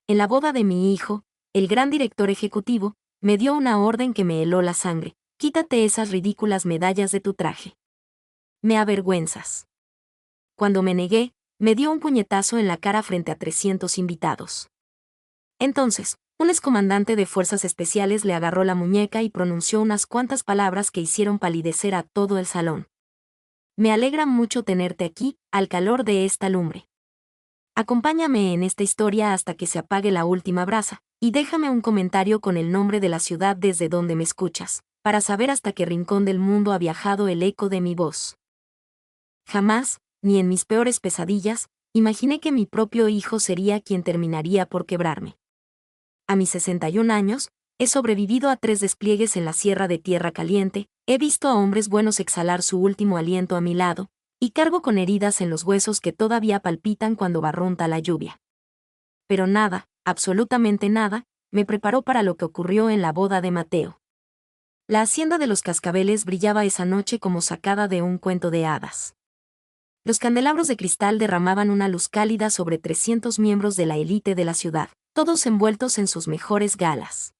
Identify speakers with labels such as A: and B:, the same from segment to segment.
A: En la boda de mi hijo, el gran director ejecutivo me dio una orden que me heló la sangre: quítate esas ridículas medallas de tu traje. Me avergüenzas. Cuando me negué, me dio un puñetazo en la cara frente a 300 invitados. Entonces, un excomandante de fuerzas especiales le agarró la muñeca y pronunció unas cuantas palabras que hicieron palidecer a todo el salón. Me alegra mucho tenerte aquí, al calor de esta lumbre. Acompáñame en esta historia hasta que se apague la última brasa, y déjame un comentario con el nombre de la ciudad desde donde me escuchas, para saber hasta qué rincón del mundo ha viajado el eco de mi voz. Jamás, ni en mis peores pesadillas, imaginé que mi propio hijo sería quien terminaría por quebrarme. A mis 61 años, he sobrevivido a 3 despliegues en la Sierra de Tierra Caliente, he visto a hombres buenos exhalar su último aliento a mi lado, y cargo con heridas en los huesos que todavía palpitan cuando barrunta la lluvia. Pero nada, absolutamente nada, me preparó para lo que ocurrió en la boda de Mateo. La hacienda de los Cascabeles brillaba esa noche como sacada de un cuento de hadas. Los candelabros de cristal derramaban una luz cálida sobre 300 miembros de la élite de la ciudad, todos envueltos en sus mejores galas.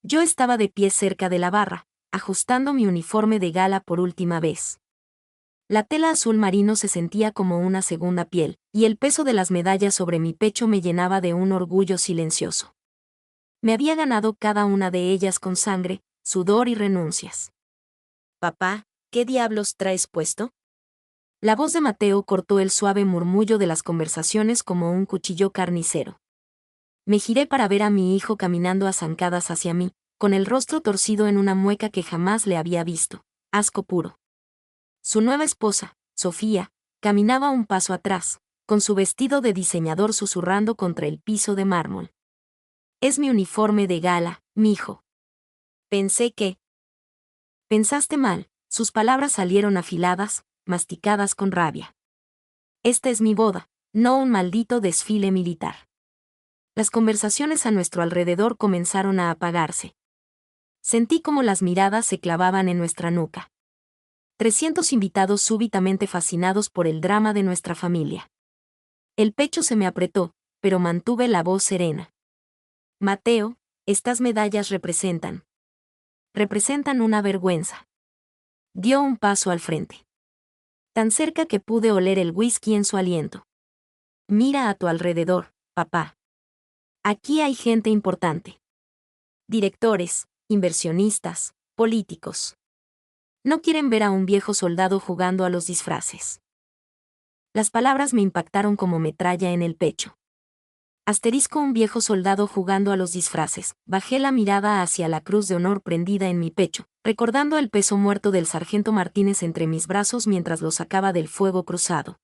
A: Yo estaba de pie cerca de la barra, ajustando mi uniforme de gala por última vez. La tela azul marino se sentía como una segunda piel, y el peso de las medallas sobre mi pecho me llenaba de un orgullo silencioso. Me había ganado cada una de ellas con sangre, sudor y renuncias. Papá, ¿qué diablos traes puesto? La voz de Mateo cortó el suave murmullo de las conversaciones como un cuchillo carnicero. Me giré para ver a mi hijo caminando a zancadas hacia mí, con el rostro torcido en una mueca que jamás le había visto, asco puro. Su nueva esposa, Sofía, caminaba un paso atrás, con su vestido de diseñador susurrando contra el piso de mármol. Es mi uniforme de gala, mijo. Pensé que... Pensaste mal, sus palabras salieron afiladas, masticadas con rabia. Esta es mi boda, no un maldito desfile militar. Las conversaciones a nuestro alrededor comenzaron a apagarse. Sentí como las miradas se clavaban en nuestra nuca. 300 invitados súbitamente fascinados por el drama de nuestra familia. El pecho se me apretó, pero mantuve la voz serena. Mateo, estas medallas representan una vergüenza. Dio un paso al frente. Tan cerca que pude oler el whisky en su aliento. Mira a tu alrededor, papá. Aquí hay gente importante. Directores, inversionistas, políticos. No quieren ver a un viejo soldado jugando a los disfraces. Las palabras me impactaron como metralla en el pecho. Asterisco: un viejo soldado jugando a los disfraces. Bajé la mirada hacia la cruz de honor prendida en mi pecho, recordando el peso muerto del sargento Martínez entre mis brazos mientras lo sacaba del fuego cruzado.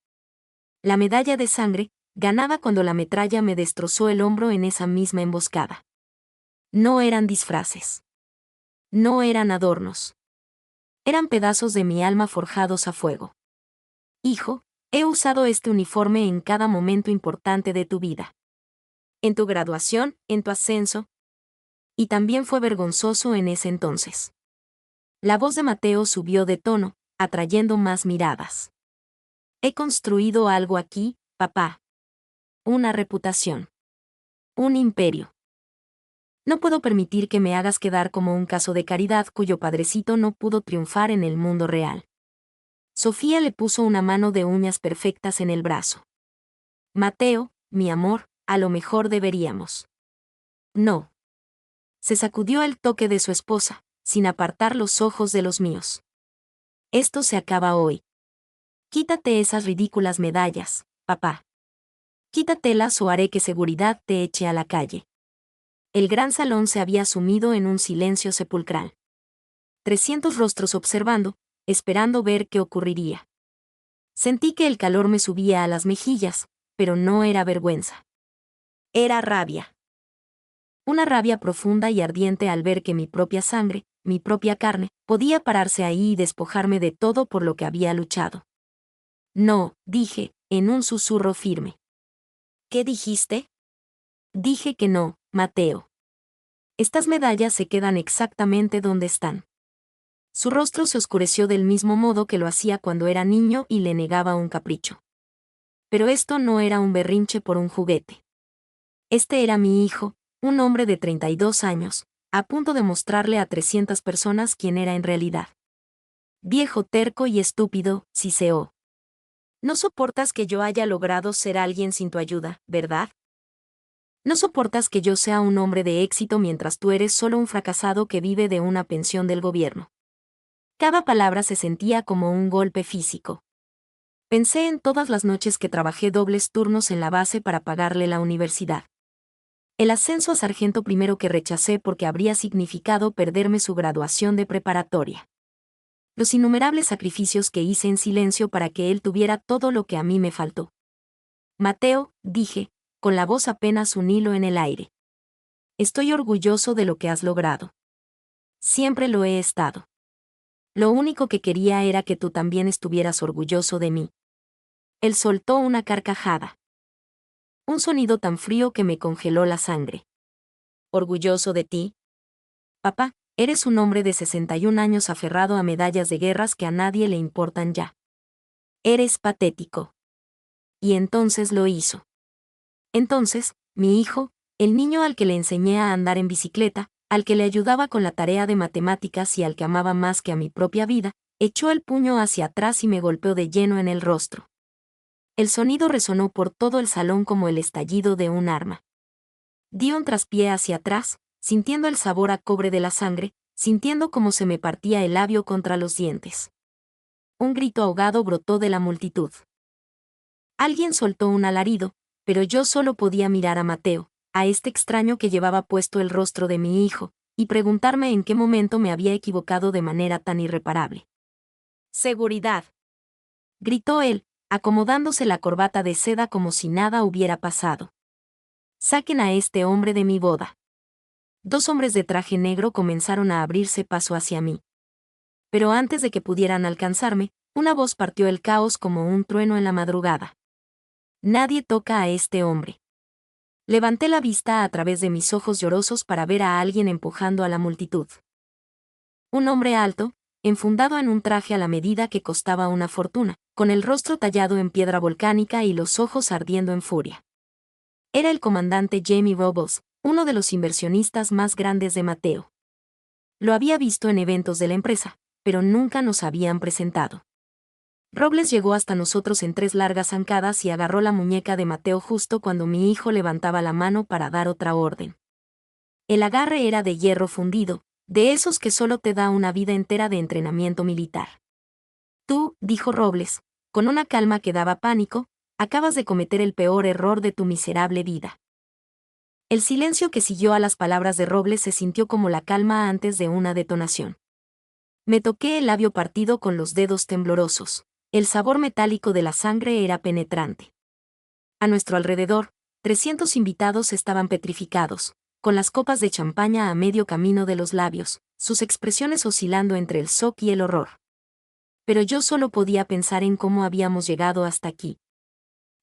A: La medalla de sangre, ganada cuando la metralla me destrozó el hombro en esa misma emboscada. No eran disfraces. No eran adornos. Eran pedazos de mi alma forjados a fuego. Hijo, he usado este uniforme en cada momento importante de tu vida. En tu graduación, en tu ascenso. Y también fue vergonzoso en ese entonces. La voz de Mateo subió de tono, atrayendo más miradas. He construido algo aquí, papá. Una reputación. Un imperio. No puedo permitir que me hagas quedar como un caso de caridad cuyo padrecito no pudo triunfar en el mundo real. Sofía le puso una mano de uñas perfectas en el brazo. Mateo, mi amor, a lo mejor deberíamos. No. Se sacudió el toque de su esposa, sin apartar los ojos de los míos. Esto se acaba hoy. Quítate esas ridículas medallas, papá. Quítatelas o haré que seguridad te eche a la calle. El gran salón se había sumido en un silencio sepulcral. 300 rostros observando, esperando ver qué ocurriría. Sentí que el calor me subía a las mejillas, pero no era vergüenza. Era rabia. Una rabia profunda y ardiente al ver que mi propia sangre, mi propia carne, podía pararse ahí y despojarme de todo por lo que había luchado. No, dije, en un susurro firme. ¿Qué dijiste? Dije que no, Mateo. Estas medallas se quedan exactamente donde están. Su rostro se oscureció del mismo modo que lo hacía cuando era niño y le negaba un capricho. Pero esto no era un berrinche por un juguete. Este era mi hijo, un hombre de 32 años, a punto de mostrarle a 300 personas quién era en realidad. Viejo terco y estúpido, siseó. No soportas que yo haya logrado ser alguien sin tu ayuda, ¿verdad? No soportas que yo sea un hombre de éxito mientras tú eres solo un fracasado que vive de una pensión del gobierno. Cada palabra se sentía como un golpe físico. Pensé en todas las noches que trabajé dobles turnos en la base para pagarle la universidad. El ascenso a sargento primero que rechacé porque habría significado perderme su graduación de preparatoria. Los innumerables sacrificios que hice en silencio para que él tuviera todo lo que a mí me faltó. Mateo, dije, con la voz apenas un hilo en el aire. Estoy orgulloso de lo que has logrado. Siempre lo he estado. Lo único que quería era que tú también estuvieras orgulloso de mí. Él soltó una carcajada. Un sonido tan frío que me congeló la sangre. ¿Orgulloso de ti? Papá, eres un hombre de 61 años aferrado a medallas de guerras que a nadie le importan ya. Eres patético. Y entonces lo hizo. Entonces, mi hijo, el niño al que le enseñé a andar en bicicleta, al que le ayudaba con la tarea de matemáticas y al que amaba más que a mi propia vida, echó el puño hacia atrás y me golpeó de lleno en el rostro. El sonido resonó por todo el salón como el estallido de un arma. Di un traspié hacia atrás, sintiendo el sabor a cobre de la sangre, sintiendo cómo se me partía el labio contra los dientes. Un grito ahogado brotó de la multitud. Alguien soltó un alarido, pero yo solo podía mirar a Mateo, a este extraño que llevaba puesto el rostro de mi hijo, y preguntarme en qué momento me había equivocado de manera tan irreparable. «¡Seguridad!», gritó él, acomodándose la corbata de seda como si nada hubiera pasado. «Saquen a este hombre de mi boda». 2 hombres de traje negro comenzaron a abrirse paso hacia mí. Pero antes de que pudieran alcanzarme, una voz partió el caos como un trueno en la madrugada. «Nadie toca a este hombre». Levanté la vista a través de mis ojos llorosos para ver a alguien empujando a la multitud. Un hombre alto, enfundado en un traje a la medida que costaba una fortuna, con el rostro tallado en piedra volcánica y los ojos ardiendo en furia. Era el comandante Jamie Robles, uno de los inversionistas más grandes de Mateo. Lo había visto en eventos de la empresa, pero nunca nos habían presentado. Robles llegó hasta nosotros en 3 largas zancadas y agarró la muñeca de Mateo justo cuando mi hijo levantaba la mano para dar otra orden. El agarre era de hierro fundido, de esos que solo te da una vida entera de entrenamiento militar. Tú, dijo Robles, con una calma que daba pánico, acabas de cometer el peor error de tu miserable vida. El silencio que siguió a las palabras de Robles se sintió como la calma antes de una detonación. Me toqué el labio partido con los dedos temblorosos. El sabor metálico de la sangre era penetrante. A nuestro alrededor, 300 invitados estaban petrificados, con las copas de champaña a medio camino de los labios, sus expresiones oscilando entre el shock y el horror. Pero yo solo podía pensar en cómo habíamos llegado hasta aquí.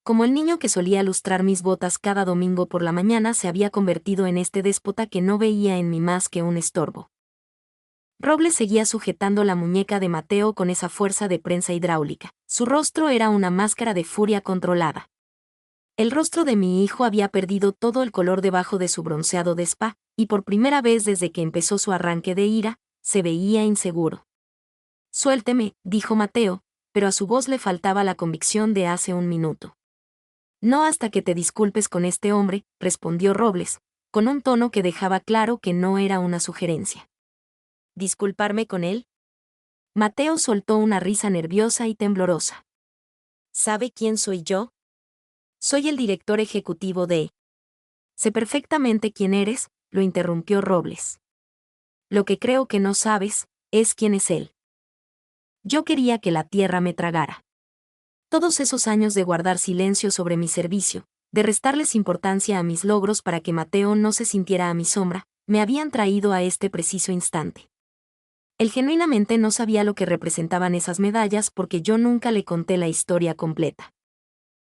A: Como el niño que solía lustrar mis botas cada domingo por la mañana se había convertido en este déspota que no veía en mí más que un estorbo. Robles seguía sujetando la muñeca de Mateo con esa fuerza de prensa hidráulica. Su rostro era una máscara de furia controlada. El rostro de mi hijo había perdido todo el color debajo de su bronceado de spa, y por primera vez desde que empezó su arranque de ira, se veía inseguro. «Suélteme», dijo Mateo, pero a su voz le faltaba la convicción de hace un minuto. «No hasta que te disculpes con este hombre», respondió Robles, con un tono que dejaba claro que no era una sugerencia. ¿Disculparme con él? Mateo soltó una risa nerviosa y temblorosa. ¿Sabe quién soy yo? Soy el director ejecutivo de... Sé perfectamente quién eres, lo interrumpió Robles. Lo que creo que no sabes, es quién es él. Yo quería que la tierra me tragara. Todos esos años de guardar silencio sobre mi servicio, de restarles importancia a mis logros para que Mateo no se sintiera a mi sombra, me habían traído a este preciso instante. Él genuinamente no sabía lo que representaban esas medallas porque yo nunca le conté la historia completa.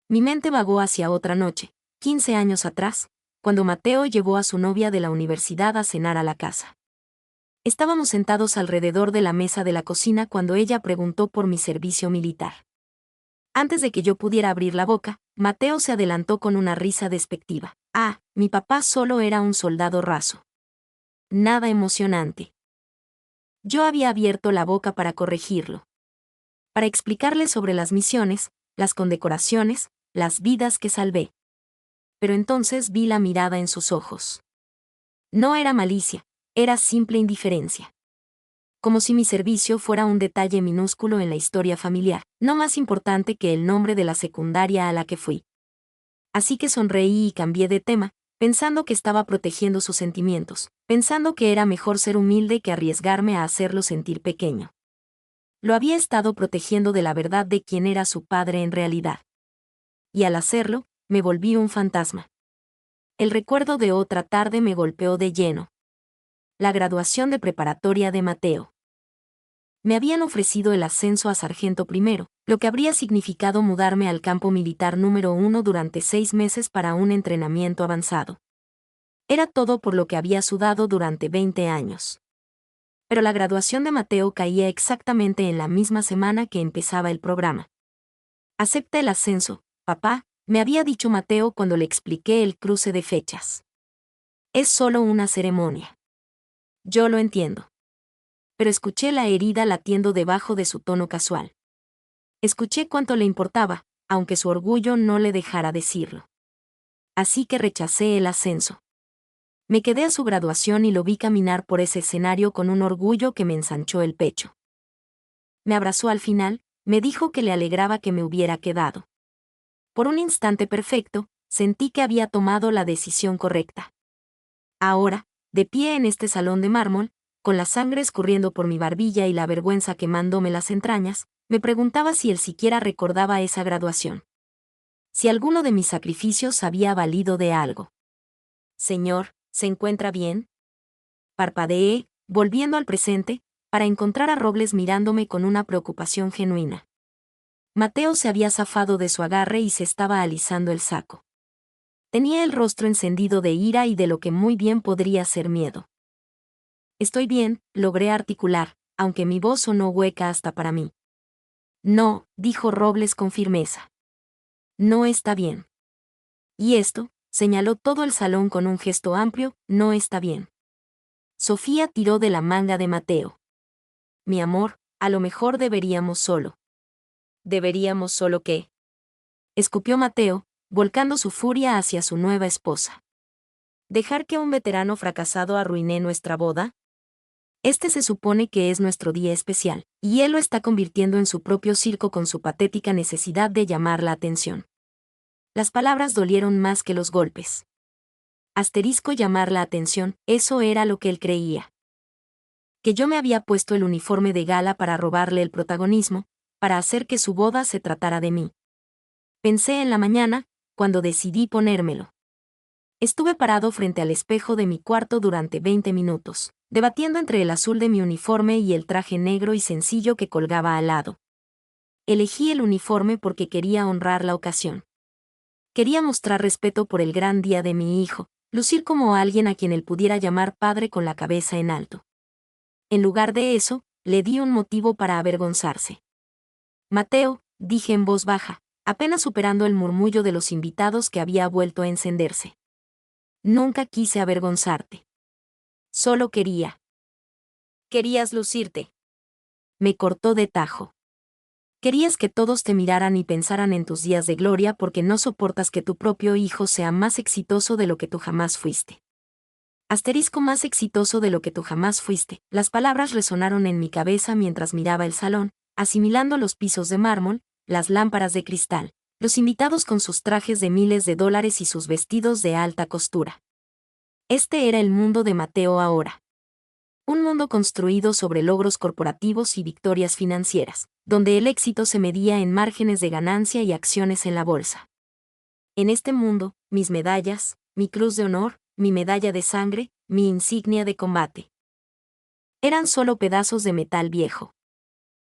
A: Mi mente vagó hacia otra noche, 15 años atrás, cuando Mateo llevó a su novia de la universidad a cenar a la casa. Estábamos sentados alrededor de la mesa de la cocina cuando ella preguntó por mi servicio militar. Antes de que yo pudiera abrir la boca, Mateo se adelantó con una risa despectiva. Ah, mi papá solo era un soldado raso. Nada emocionante. Yo había abierto la boca para corregirlo. Para explicarle sobre las misiones, las condecoraciones, las vidas que salvé. Pero entonces vi la mirada en sus ojos. No era malicia, era simple indiferencia. Como si mi servicio fuera un detalle minúsculo en la historia familiar, no más importante que el nombre de la secundaria a la que fui. Así que sonreí y cambié de tema, pensando que estaba protegiendo sus sentimientos, pensando que era mejor ser humilde que arriesgarme a hacerlo sentir pequeño. Lo había estado protegiendo de la verdad de quién era su padre en realidad. Y al hacerlo, me volví un fantasma. El recuerdo de otra tarde me golpeó de lleno. La graduación de preparatoria de Mateo. Me habían ofrecido el ascenso a sargento primero, lo que habría significado mudarme al campo militar número 1 durante 6 meses para un entrenamiento avanzado. Era todo por lo que había sudado durante 20 años. Pero la graduación de Mateo caía exactamente en la misma semana que empezaba el programa. Acepta el ascenso, papá, me había dicho Mateo cuando le expliqué el cruce de fechas. Es solo una ceremonia. Yo lo entiendo. Pero escuché la herida latiendo debajo de su tono casual. Escuché cuánto le importaba, aunque su orgullo no le dejara decirlo. Así que rechacé el ascenso. Me quedé a su graduación y lo vi caminar por ese escenario con un orgullo que me ensanchó el pecho. Me abrazó al final, me dijo que le alegraba que me hubiera quedado. Por un instante perfecto, sentí que había tomado la decisión correcta. Ahora, de pie en este salón de mármol, con la sangre escurriendo por mi barbilla y la vergüenza quemándome las entrañas, me preguntaba si él siquiera recordaba esa graduación. Si alguno de mis sacrificios había valido de algo. Señor, ¿se encuentra bien? Parpadeé, volviendo al presente, para encontrar a Robles mirándome con una preocupación genuina. Mateo se había zafado de su agarre y se estaba alisando el saco. Tenía el rostro encendido de ira y de lo que muy bien podría ser miedo. Estoy bien, logré articular, aunque mi voz sonó hueca hasta para mí. No, dijo Robles con firmeza. No está bien. Y esto, señaló todo el salón con un gesto amplio, no está bien. Sofía tiró de la manga de Mateo. Mi amor, a lo mejor deberíamos solo. ¿Deberíamos solo qué? Escupió Mateo, volcando su furia hacia su nueva esposa. ¿Dejar que un veterano fracasado arruine nuestra boda? Este se supone que es nuestro día especial, y él lo está convirtiendo en su propio circo con su patética necesidad de llamar la atención. Las palabras dolieron más que los golpes. Asterisco llamar la atención, eso era lo que él creía. Que yo me había puesto el uniforme de gala para robarle el protagonismo, para hacer que su boda se tratara de mí. Pensé en la mañana, cuando decidí ponérmelo. Estuve parado frente al espejo de mi cuarto durante 20 minutos, debatiendo entre el azul de mi uniforme y el traje negro y sencillo que colgaba al lado. Elegí el uniforme porque quería honrar la ocasión. Quería mostrar respeto por el gran día de mi hijo, lucir como alguien a quien él pudiera llamar padre con la cabeza en alto. En lugar de eso, le di un motivo para avergonzarse. Mateo, dije en voz baja, apenas superando el murmullo de los invitados que había vuelto a encenderse. Nunca quise avergonzarte. Solo quería. Querías lucirte. Me cortó de tajo. Querías que todos te miraran y pensaran en tus días de gloria porque no soportas que tu propio hijo sea más exitoso de lo que tú jamás fuiste. Asterisco más exitoso de lo que tú jamás fuiste. Las palabras resonaron en mi cabeza mientras miraba el salón, asimilando los pisos de mármol, las lámparas de cristal, los invitados con sus trajes de miles de dólares y sus vestidos de alta costura. Este era el mundo de Mateo ahora. Un mundo construido sobre logros corporativos y victorias financieras, donde el éxito se medía en márgenes de ganancia y acciones en la bolsa. En este mundo, mis medallas, mi cruz de honor, mi medalla de sangre, mi insignia de combate, eran solo pedazos de metal viejo.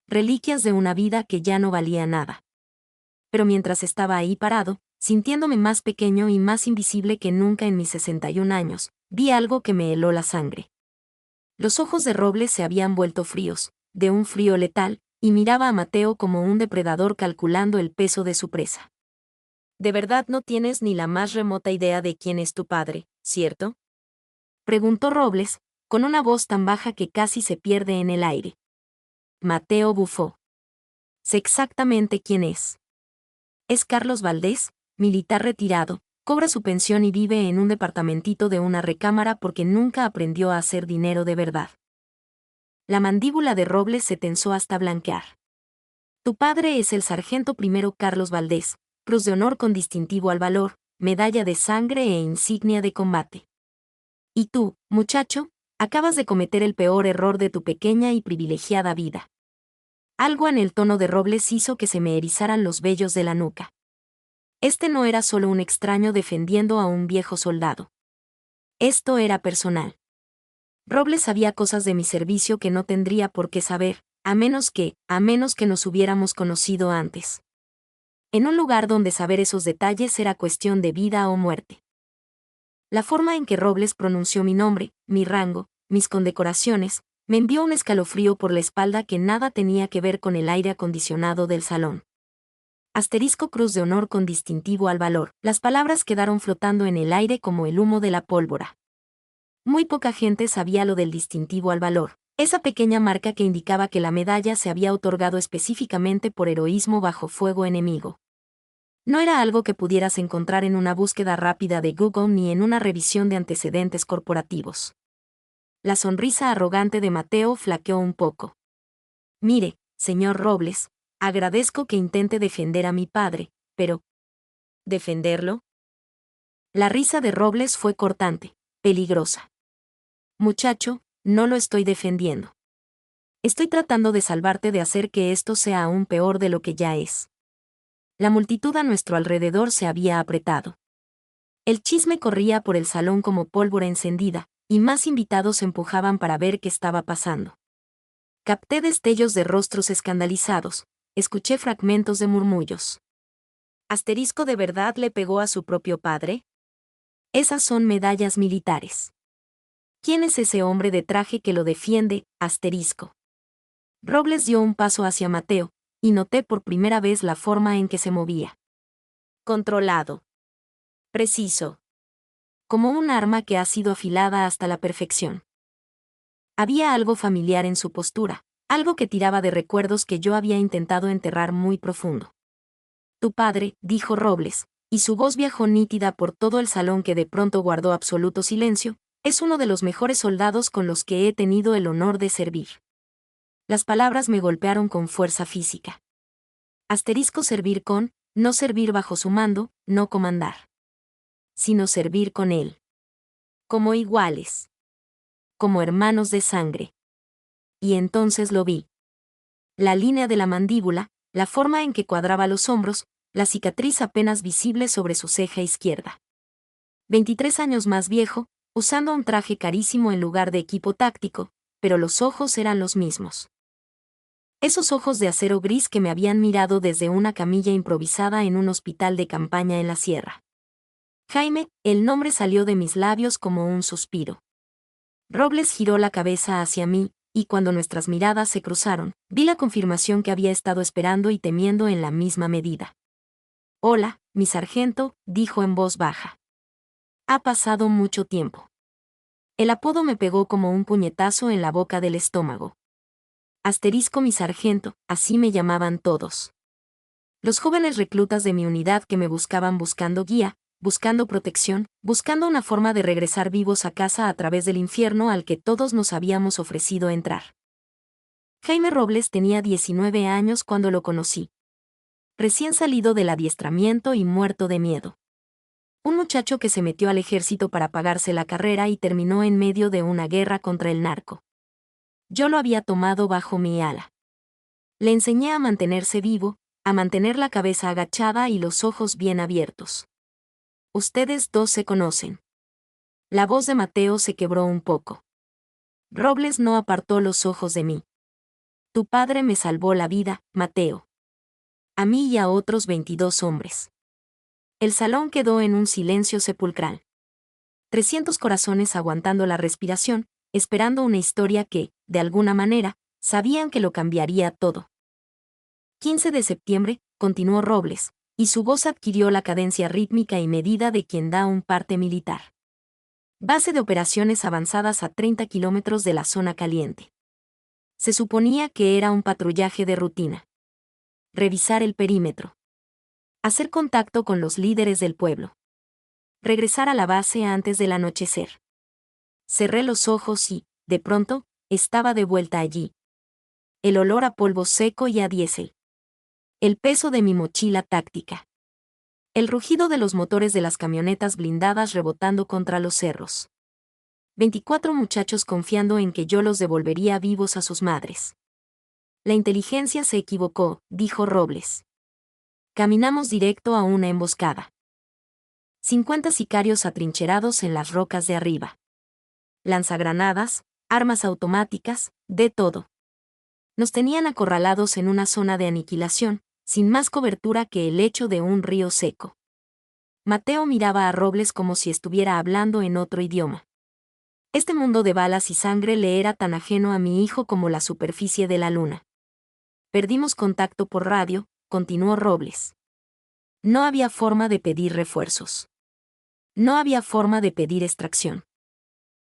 A: Reliquias de una vida que ya no valía nada. Pero mientras estaba ahí parado, sintiéndome más pequeño y más invisible que nunca en mis 61 años, vi algo que me heló la sangre. Los ojos de Robles se habían vuelto fríos, de un frío letal, y miraba a Mateo como un depredador calculando el peso de su presa. De verdad no tienes ni la más remota idea de quién es tu padre, ¿cierto? Preguntó Robles, con una voz tan baja que casi se pierde en el aire. Mateo bufó. Sé exactamente quién es. Es Carlos Valdés, militar retirado, cobra su pensión y vive en un departamentito de una recámara porque nunca aprendió a hacer dinero de verdad. La mandíbula de Robles se tensó hasta blanquear. Tu padre es el sargento primero Carlos Valdés, Cruz de Honor con distintivo al valor, medalla de sangre e insignia de combate. Y tú, muchacho, acabas de cometer el peor error de tu pequeña y privilegiada vida. Algo en el tono de Robles hizo que se me erizaran los vellos de la nuca. Este no era solo un extraño defendiendo a un viejo soldado. Esto era personal. Robles sabía cosas de mi servicio que no tendría por qué saber, a menos que nos hubiéramos conocido antes. En un lugar donde saber esos detalles era cuestión de vida o muerte. La forma en que Robles pronunció mi nombre, mi rango, mis condecoraciones, me envió un escalofrío por la espalda que nada tenía que ver con el aire acondicionado del salón. Asterisco Cruz de Honor con distintivo al valor. Las palabras quedaron flotando en el aire como el humo de la pólvora. Muy poca gente sabía lo del distintivo al valor, esa pequeña marca que indicaba que la medalla se había otorgado específicamente por heroísmo bajo fuego enemigo. No era algo que pudieras encontrar en una búsqueda rápida de Google ni en una revisión de antecedentes corporativos. La sonrisa arrogante de Mateo flaqueó un poco. Mire, señor Robles, agradezco que intente defender a mi padre, pero... ¿defenderlo? La risa de Robles fue cortante, peligrosa. Muchacho, no lo estoy defendiendo. Estoy tratando de salvarte de hacer que esto sea aún peor de lo que ya es. La multitud a nuestro alrededor se había apretado. El chisme corría por el salón como pólvora encendida, y más invitados se empujaban para ver qué estaba pasando. Capté destellos de rostros escandalizados, escuché fragmentos de murmullos. ¿Asterisco de verdad le pegó a su propio padre? Esas son medallas militares. ¿Quién es ese hombre de traje que lo defiende? Asterisco. Robles dio un paso hacia Mateo, y noté por primera vez la forma en que se movía. Controlado. Preciso. Como un arma que ha sido afilada hasta la perfección. Había algo familiar en su postura, algo que tiraba de recuerdos que yo había intentado enterrar muy profundo. Tu padre, dijo Robles, y su voz viajó nítida por todo el salón que de pronto guardó absoluto silencio, es uno de los mejores soldados con los que he tenido el honor de servir. Las palabras me golpearon con fuerza física. Asterisco servir con, no servir bajo su mando, no comandar. Sino servir con él. Como iguales. Como hermanos de sangre. Y entonces lo vi. La línea de la mandíbula, la forma en que cuadraba los hombros, la cicatriz apenas visible sobre su ceja izquierda. 23 años más viejo, usando un traje carísimo en lugar de equipo táctico, pero los ojos eran los mismos. Esos ojos de acero gris que me habían mirado desde una camilla improvisada en un hospital de campaña en la sierra. Jaime, el nombre salió de mis labios como un suspiro. Robles giró la cabeza hacia mí, y cuando nuestras miradas se cruzaron, vi la confirmación que había estado esperando y temiendo en la misma medida. Hola, mi sargento, dijo en voz baja. Ha pasado mucho tiempo. El apodo me pegó como un puñetazo en la boca del estómago. Asterisco mi sargento, así me llamaban todos. Los jóvenes reclutas de mi unidad que me buscaban buscando guía, buscando protección, buscando una forma de regresar vivos a casa a través del infierno al que todos nos habíamos ofrecido entrar. Jaime Robles tenía 19 años cuando lo conocí. Recién salido del adiestramiento y muerto de miedo. Un muchacho que se metió al ejército para pagarse la carrera y terminó en medio de una guerra contra el narco. Yo lo había tomado bajo mi ala. Le enseñé a mantenerse vivo, a mantener la cabeza agachada y los ojos bien abiertos. Ustedes dos se conocen. La voz de Mateo se quebró un poco. Robles no apartó los ojos de mí. Tu padre me salvó la vida, Mateo. A mí y a otros 22 hombres. El salón quedó en un silencio sepulcral. 300 corazones aguantando la respiración, esperando una historia que, de alguna manera, sabían que lo cambiaría todo. 15 de septiembre, continuó Robles, Y su voz adquirió la cadencia rítmica y medida de quien da un parte militar. Base de operaciones avanzadas a 30 kilómetros de la zona caliente. Se suponía que era un patrullaje de rutina. Revisar el perímetro. Hacer contacto con los líderes del pueblo. Regresar a la base antes del anochecer. Cerré los ojos y, de pronto, estaba de vuelta allí. El olor a polvo seco y a diésel. El peso de mi mochila táctica. El rugido de los motores de las camionetas blindadas rebotando contra los cerros. 24 muchachos confiando en que yo los devolvería vivos a sus madres. La inteligencia se equivocó, dijo Robles. Caminamos directo a una emboscada. 50 sicarios atrincherados en las rocas de arriba. Lanzagranadas, armas automáticas, de todo. Nos tenían acorralados en una zona de aniquilación, sin más cobertura que el lecho de un río seco. Mateo miraba a Robles como si estuviera hablando en otro idioma. Este mundo de balas y sangre le era tan ajeno a mi hijo como la superficie de la luna. Perdimos contacto por radio, continuó Robles. No había forma de pedir refuerzos. No había forma de pedir extracción.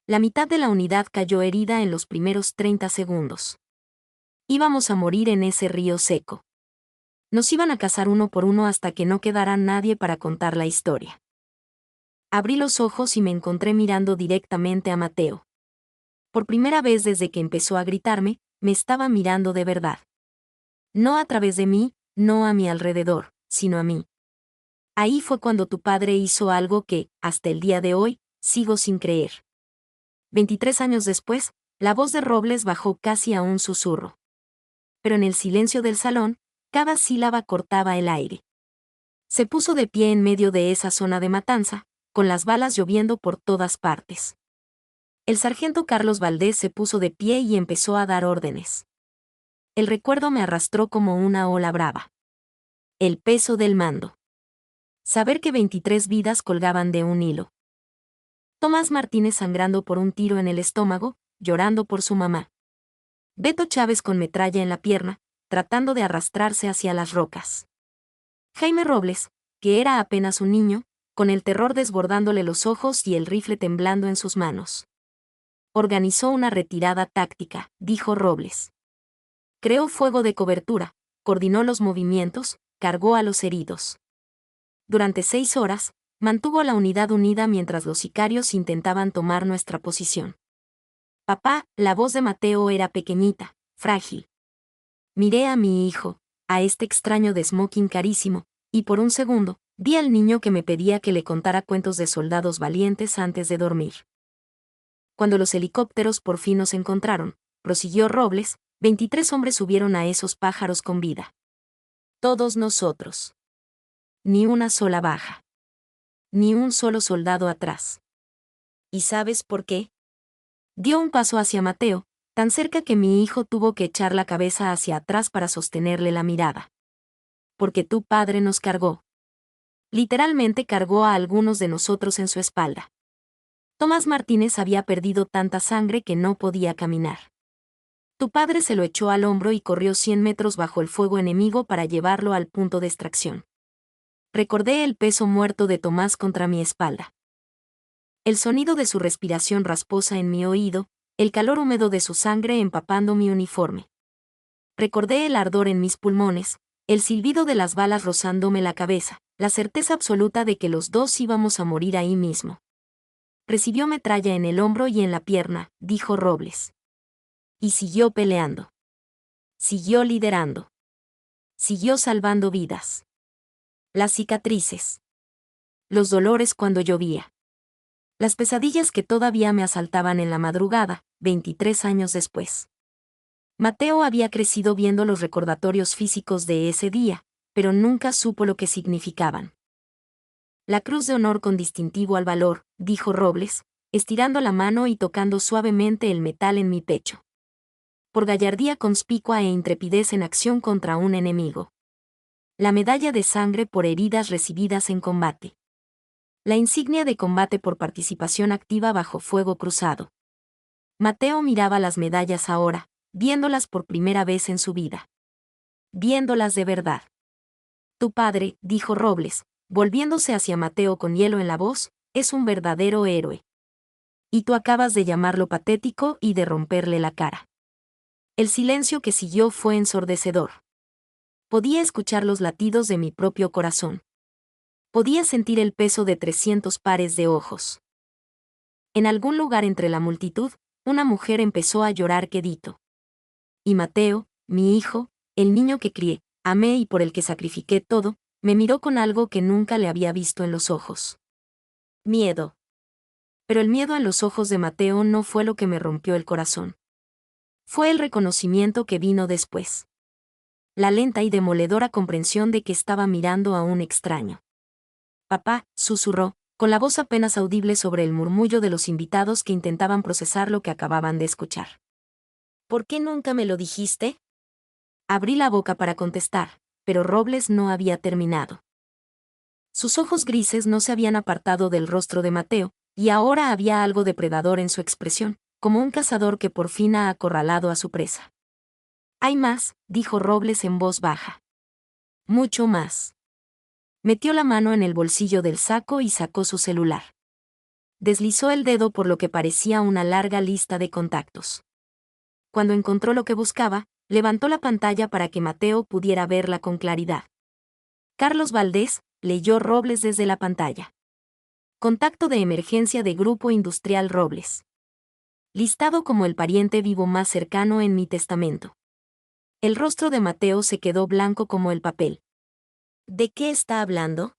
A: La mitad de la unidad cayó herida en los primeros 30 segundos. Íbamos a morir en ese río seco. Nos iban a cazar uno por uno hasta que no quedara nadie para contar la historia. Abrí los ojos y me encontré mirando directamente a Mateo. Por primera vez desde que empezó a gritarme, me estaba mirando de verdad. No a través de mí, no a mi alrededor, sino a mí. Ahí fue cuando tu padre hizo algo que, hasta el día de hoy, sigo sin creer. 23 años después, la voz de Robles bajó casi a un susurro. Pero en el silencio del salón, cada sílaba cortaba el aire. Se puso de pie en medio de esa zona de matanza, con las balas lloviendo por todas partes. El sargento Carlos Valdés se puso de pie y empezó a dar órdenes. El recuerdo me arrastró como una ola brava. El peso del mando. Saber que 23 vidas colgaban de un hilo. Tomás Martínez sangrando por un tiro en el estómago, llorando por su mamá. Beto Chávez con metralla en la pierna, tratando de arrastrarse hacia las rocas. Jaime Robles, que era apenas un niño, con el terror desbordándole los ojos y el rifle temblando en sus manos. Organizó una retirada táctica, dijo Robles. Creó fuego de cobertura, coordinó los movimientos, cargó a los heridos. Durante 6 horas, mantuvo a la unidad unida mientras los sicarios intentaban tomar nuestra posición. Papá, la voz de Mateo era pequeñita, frágil. Miré a mi hijo, a este extraño de smoking carísimo, y por un segundo, vi al niño que me pedía que le contara cuentos de soldados valientes antes de dormir. Cuando los helicópteros por fin nos encontraron, prosiguió Robles, 23 hombres subieron a esos pájaros con vida. Todos nosotros. Ni una sola baja. Ni un solo soldado atrás. ¿Y sabes por qué? Dio un paso hacia Mateo, tan cerca que mi hijo tuvo que echar la cabeza hacia atrás para sostenerle la mirada. Porque tu padre nos cargó. Literalmente cargó a algunos de nosotros en su espalda. Tomás Martínez había perdido tanta sangre que no podía caminar. Tu padre se lo echó al hombro y corrió 100 metros bajo el fuego enemigo para llevarlo al punto de extracción. Recordé el peso muerto de Tomás contra mi espalda. El sonido de su respiración rasposa en mi oído, el calor húmedo de su sangre empapando mi uniforme. Recordé el ardor en mis pulmones, el silbido de las balas rozándome la cabeza, la certeza absoluta de que los dos íbamos a morir ahí mismo. Recibió metralla en el hombro y en la pierna, dijo Robles. Y siguió peleando. Siguió liderando. Siguió salvando vidas. Las cicatrices. Los dolores cuando llovía. Las pesadillas que todavía me asaltaban en la madrugada, 23 años después. Mateo había crecido viendo los recordatorios físicos de ese día, pero nunca supo lo que significaban. La cruz de honor con distintivo al valor, dijo Robles, estirando la mano y tocando suavemente el metal en mi pecho. Por gallardía conspicua e intrepidez en acción contra un enemigo. La medalla de sangre por heridas recibidas en combate. La insignia de combate por participación activa bajo fuego cruzado. Mateo miraba las medallas ahora, viéndolas por primera vez en su vida. Viéndolas de verdad. Tu padre, dijo Robles, volviéndose hacia Mateo con hielo en la voz, es un verdadero héroe. Y tú acabas de llamarlo patético y de romperle la cara. El silencio que siguió fue ensordecedor. Podía escuchar los latidos de mi propio corazón. Podía sentir el peso de 300 pares de ojos. En algún lugar entre la multitud, una mujer empezó a llorar quedito. Y Mateo, mi hijo, el niño que crié, amé y por el que sacrifiqué todo, me miró con algo que nunca le había visto en los ojos. Miedo. Pero el miedo en los ojos de Mateo no fue lo que me rompió el corazón. Fue el reconocimiento que vino después. La lenta y demoledora comprensión de que estaba mirando a un extraño. Papá, susurró, con la voz apenas audible sobre el murmullo de los invitados que intentaban procesar lo que acababan de escuchar. ¿Por qué nunca me lo dijiste? Abrí la boca para contestar, pero Robles no había terminado. Sus ojos grises no se habían apartado del rostro de Mateo, y ahora había algo depredador en su expresión, como un cazador que por fin ha acorralado a su presa. Hay más, dijo Robles en voz baja. Mucho más. Metió la mano en el bolsillo del saco y sacó su celular. Deslizó el dedo por lo que parecía una larga lista de contactos. Cuando encontró lo que buscaba, levantó la pantalla para que Mateo pudiera verla con claridad. Carlos Valdés, leyó Robles desde la pantalla. Contacto de emergencia de Grupo Industrial Robles. Listado como el pariente vivo más cercano en mi testamento. El rostro de Mateo se quedó blanco como el papel. ¿De qué está hablando?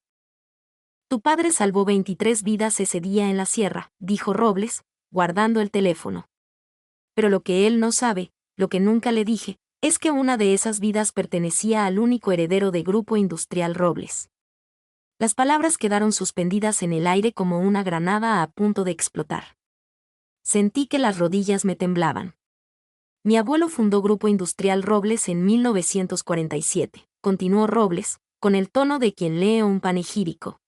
A: Tu padre salvó 23 vidas ese día en la sierra, dijo Robles, guardando el teléfono. Pero lo que él no sabe, lo que nunca le dije, es que una de esas vidas pertenecía al único heredero de Grupo Industrial Robles. Las palabras quedaron suspendidas en el aire como una granada a punto de explotar. Sentí que las rodillas me temblaban. Mi abuelo fundó Grupo Industrial Robles en 1947, continuó Robles, con el tono de quien lee un panegírico.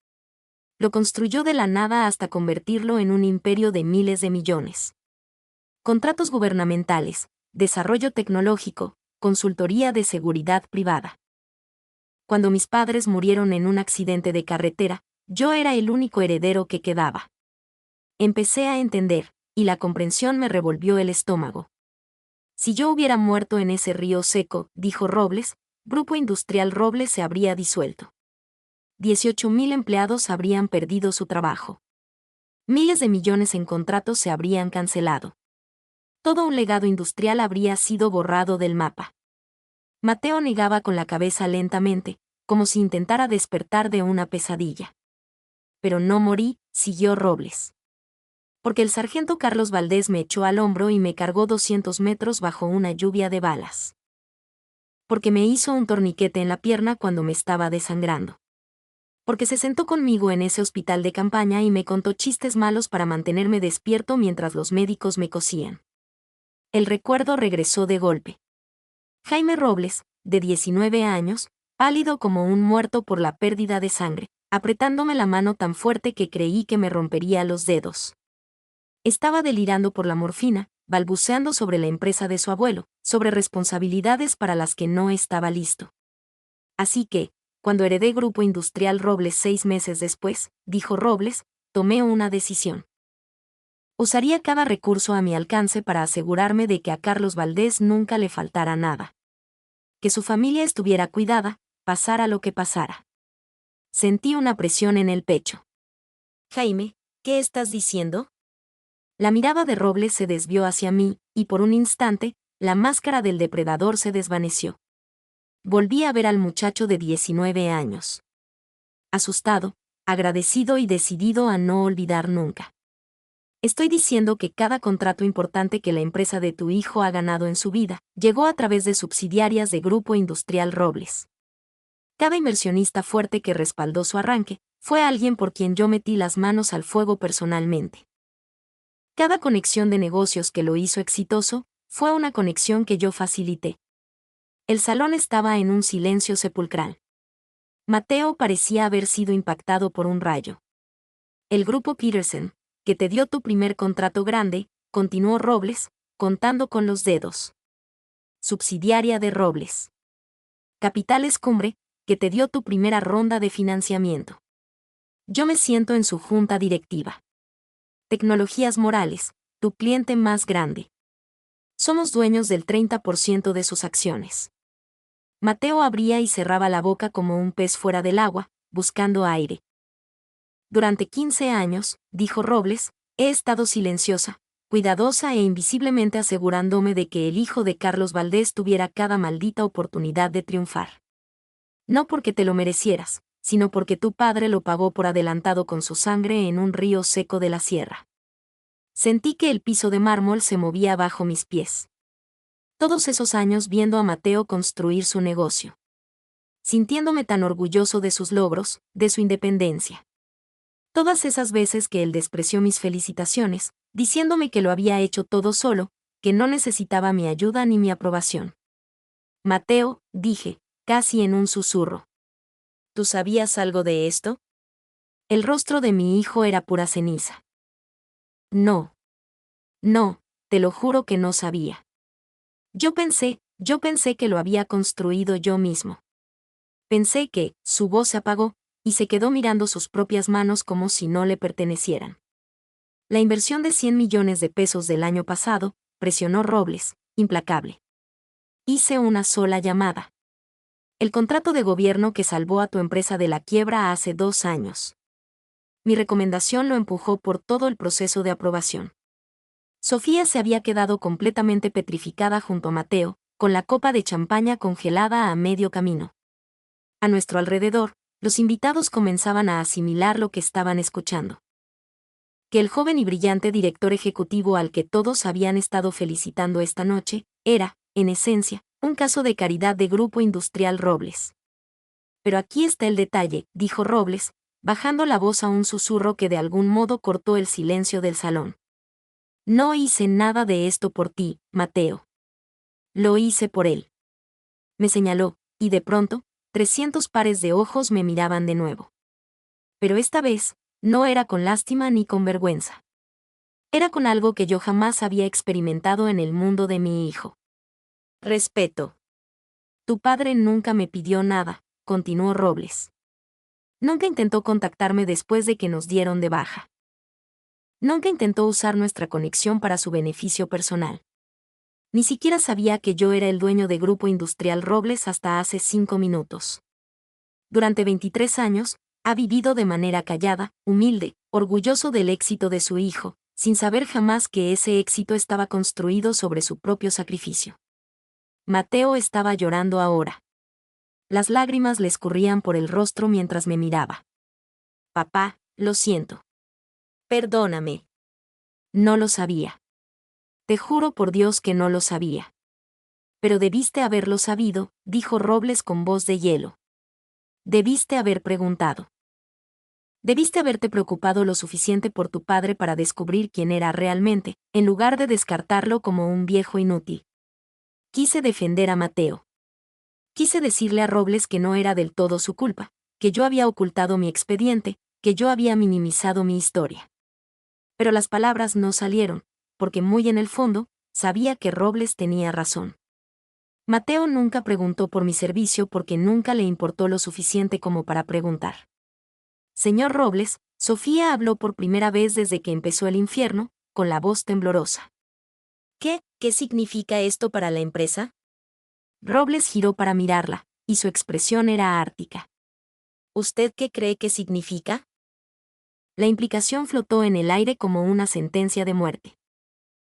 A: Lo construyó de la nada hasta convertirlo en un imperio de miles de millones. Contratos gubernamentales, desarrollo tecnológico, consultoría de seguridad privada. Cuando mis padres murieron en un accidente de carretera, yo era el único heredero que quedaba. Empecé a entender, y la comprensión me revolvió el estómago. Si yo hubiera muerto en ese río seco, dijo Robles, Grupo Industrial Robles se habría disuelto. 18.000 empleados habrían perdido su trabajo. Miles de millones en contratos se habrían cancelado. Todo un legado industrial habría sido borrado del mapa. Mateo negaba con la cabeza lentamente, como si intentara despertar de una pesadilla. Pero no morí, siguió Robles. Porque el sargento Carlos Valdés me echó al hombro y me cargó 200 metros bajo una lluvia de balas. Porque me hizo un torniquete en la pierna cuando me estaba desangrando. Porque se sentó conmigo en ese hospital de campaña y me contó chistes malos para mantenerme despierto mientras los médicos me cosían. El recuerdo regresó de golpe. Jaime Robles, de 19 años, pálido como un muerto por la pérdida de sangre, apretándome la mano tan fuerte que creí que me rompería los dedos. Estaba delirando por la morfina, balbuceando sobre la empresa de su abuelo, sobre responsabilidades para las que no estaba listo. Así que, cuando heredé Grupo Industrial Robles 6 meses después, dijo Robles, tomé una decisión. Usaría cada recurso a mi alcance para asegurarme de que a Carlos Valdés nunca le faltara nada. Que su familia estuviera cuidada, pasara lo que pasara. Sentí una presión en el pecho. Jaime, ¿qué estás diciendo? La mirada de Robles se desvió hacia mí, y por un instante, la máscara del depredador se desvaneció. Volví a ver al muchacho de 19 años. Asustado, agradecido y decidido a no olvidar nunca. Estoy diciendo que cada contrato importante que la empresa de tu hijo ha ganado en su vida, llegó a través de subsidiarias de Grupo Industrial Robles. Cada inversionista fuerte que respaldó su arranque, fue alguien por quien yo metí las manos al fuego personalmente. Cada conexión de negocios que lo hizo exitoso, fue una conexión que yo facilité. El salón estaba en un silencio sepulcral. Mateo parecía haber sido impactado por un rayo. El grupo Peterson, que te dio tu primer contrato grande, continuó Robles, contando con los dedos. Subsidiaria de Robles. Capitales Cumbre, que te dio tu primera ronda de financiamiento. Yo me siento en su junta directiva. Tecnologías Morales, tu cliente más grande. Somos dueños del 30% de sus acciones. Mateo abría y cerraba la boca como un pez fuera del agua, buscando aire. Durante 15 años, dijo Robles, he estado silenciosa, cuidadosa e invisiblemente asegurándome de que el hijo de Carlos Valdés tuviera cada maldita oportunidad de triunfar. No porque te lo merecieras, sino porque tu padre lo pagó por adelantado con su sangre en un río seco de la sierra. Sentí que el piso de mármol se movía bajo mis pies. Todos esos años viendo a Mateo construir su negocio. Sintiéndome tan orgulloso de sus logros, de su independencia. Todas esas veces que él despreció mis felicitaciones, diciéndome que lo había hecho todo solo, que no necesitaba mi ayuda ni mi aprobación. Mateo, dije, casi en un susurro. ¿Tú sabías algo de esto? El rostro de mi hijo era pura ceniza. No. No, te lo juro que no sabía. Yo pensé que lo había construido yo mismo. Pensé que, su voz se apagó, y se quedó mirando sus propias manos como si no le pertenecieran. La inversión de 100 millones de pesos del año pasado, presionó Robles, implacable. Hice una sola llamada. El contrato de gobierno que salvó a tu empresa de la quiebra hace 2 años. Mi recomendación lo empujó por todo el proceso de aprobación. Sofía se había quedado completamente petrificada junto a Mateo, con la copa de champaña congelada a medio camino. A nuestro alrededor, los invitados comenzaban a asimilar lo que estaban escuchando. Que el joven y brillante director ejecutivo al que todos habían estado felicitando esta noche, era, en esencia, un caso de caridad de Grupo Industrial Robles. Pero aquí está el detalle, dijo Robles, bajando la voz a un susurro que de algún modo cortó el silencio del salón. No hice nada de esto por ti, Mateo. Lo hice por él. Me señaló, y de pronto, 300 pares de ojos me miraban de nuevo. Pero esta vez, no era con lástima ni con vergüenza. Era con algo que yo jamás había experimentado en el mundo de mi hijo. Respeto. Tu padre nunca me pidió nada, continuó Robles. Nunca intentó contactarme después de que nos dieron de baja. Nunca intentó usar nuestra conexión para su beneficio personal. Ni siquiera sabía que yo era el dueño de Grupo Industrial Robles hasta hace 5 minutos. Durante 23 años, ha vivido de manera callada, humilde, orgulloso del éxito de su hijo, sin saber jamás que ese éxito estaba construido sobre su propio sacrificio. Mateo estaba llorando ahora. Las lágrimas le escurrían por el rostro mientras me miraba. Papá, lo siento. Perdóname. No lo sabía. Te juro por Dios que no lo sabía. Pero debiste haberlo sabido, dijo Robles con voz de hielo. Debiste haber preguntado. Debiste haberte preocupado lo suficiente por tu padre para descubrir quién era realmente, en lugar de descartarlo como un viejo inútil. Quise defender a Mateo. Quise decirle a Robles que no era del todo su culpa, que yo había ocultado mi expediente, que yo había minimizado mi historia. Pero las palabras no salieron, porque muy en el fondo, sabía que Robles tenía razón. Mateo nunca preguntó por mi servicio porque nunca le importó lo suficiente como para preguntar. Señor Robles, Sofía habló por primera vez desde que empezó el infierno, con la voz temblorosa. ¿Qué significa esto para la empresa? Robles giró para mirarla, y su expresión era ártica. ¿Usted qué cree que significa? La implicación flotó en el aire como una sentencia de muerte.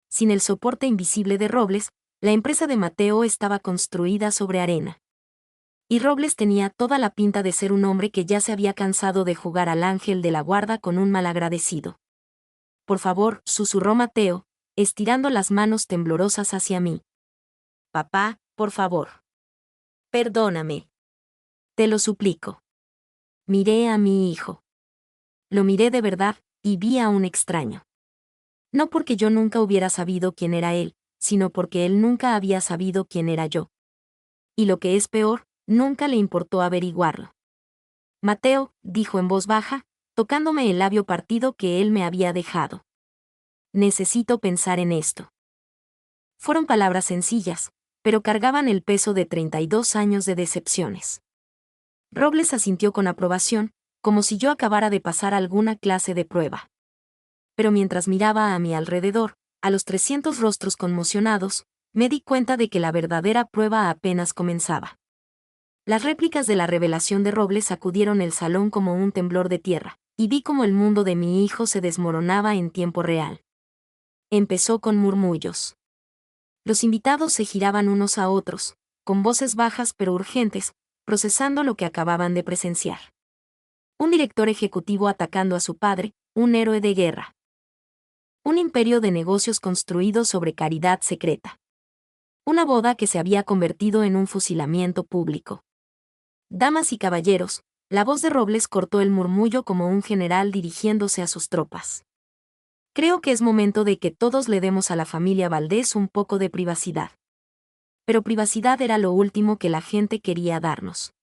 A: Sin el soporte invisible de Robles, la empresa de Mateo estaba construida sobre arena. Y Robles tenía toda la pinta de ser un hombre que ya se había cansado de jugar al ángel de la guarda con un malagradecido. Por favor, susurró Mateo, estirando las manos temblorosas hacia mí. Papá, por favor. Perdóname. Te lo suplico. Miré a mi hijo. Lo miré de verdad, y vi a un extraño. No porque yo nunca hubiera sabido quién era él, sino porque él nunca había sabido quién era yo. Y lo que es peor, nunca le importó averiguarlo. Mateo, dijo en voz baja, tocándome el labio partido que él me había dejado. Necesito pensar en esto. Fueron palabras sencillas, pero cargaban el peso de 32 años de decepciones. Robles asintió con aprobación, como si yo acabara de pasar alguna clase de prueba. Pero mientras miraba a mi alrededor, a los 300 rostros conmocionados, me di cuenta de que la verdadera prueba apenas comenzaba. Las réplicas de la revelación de Robles sacudieron el salón como un temblor de tierra, y vi cómo el mundo de mi hijo se desmoronaba en tiempo real. Empezó con murmullos. Los invitados se giraban unos a otros, con voces bajas pero urgentes, procesando lo que acababan de presenciar. Un director ejecutivo atacando a su padre, un héroe de guerra. Un imperio de negocios construido sobre caridad secreta. Una boda que se había convertido en un fusilamiento público. Damas y caballeros, la voz de Robles cortó el murmullo como un general dirigiéndose a sus tropas. Creo que es momento de que todos le demos a la familia Valdés un poco de privacidad. Pero privacidad era lo último que la gente quería darnos.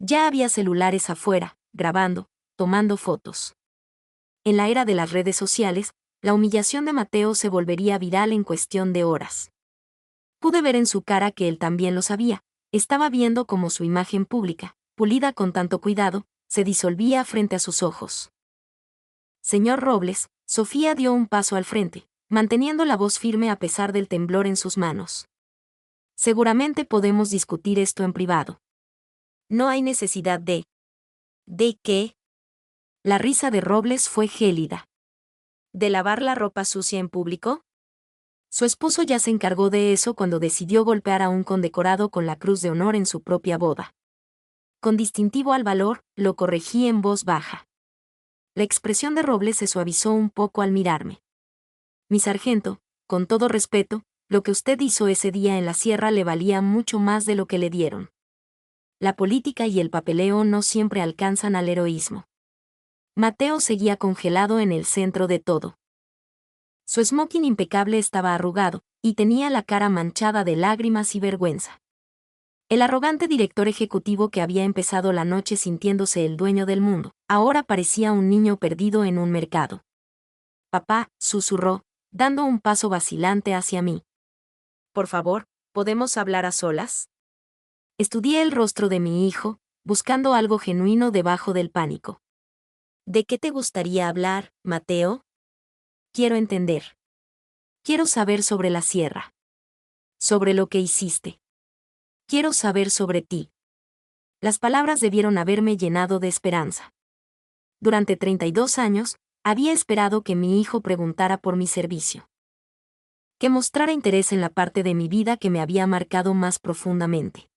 A: Ya había celulares afuera, grabando, tomando fotos. En la era de las redes sociales, la humillación de Mateo se volvería viral en cuestión de horas. Pude ver en su cara que él también lo sabía, estaba viendo cómo su imagen pública, pulida con tanto cuidado, se disolvía frente a sus ojos. Señor Robles, Sofía dio un paso al frente, manteniendo la voz firme a pesar del temblor en sus manos. Seguramente podemos discutir esto en privado. No hay necesidad de... ¿De qué? La risa de Robles fue gélida. ¿De lavar la ropa sucia en público? Su esposo ya se encargó de eso cuando decidió golpear a un condecorado con la Cruz de Honor en su propia boda. Con distintivo al valor, lo corregí en voz baja. La expresión de Robles se suavizó un poco al mirarme. Mi sargento, con todo respeto, lo que usted hizo ese día en la sierra le valía mucho más de lo que le dieron. La política y el papeleo no siempre alcanzan al heroísmo. Mateo seguía congelado en el centro de todo. Su smoking impecable estaba arrugado, y tenía la cara manchada de lágrimas y vergüenza. El arrogante director ejecutivo que había empezado la noche sintiéndose el dueño del mundo, ahora parecía un niño perdido en un mercado. Papá, susurró, dando un paso vacilante hacia mí. Por favor, ¿podemos hablar a solas? Estudié el rostro de mi hijo, buscando algo genuino debajo del pánico. ¿De qué te gustaría hablar, Mateo? Quiero entender. Quiero saber sobre la sierra. Sobre lo que hiciste. Quiero saber sobre ti. Las palabras debieron haberme llenado de esperanza. Durante 32 años, había esperado que mi hijo preguntara por mi servicio. Que mostrara interés en la parte de mi vida que me había marcado más profundamente.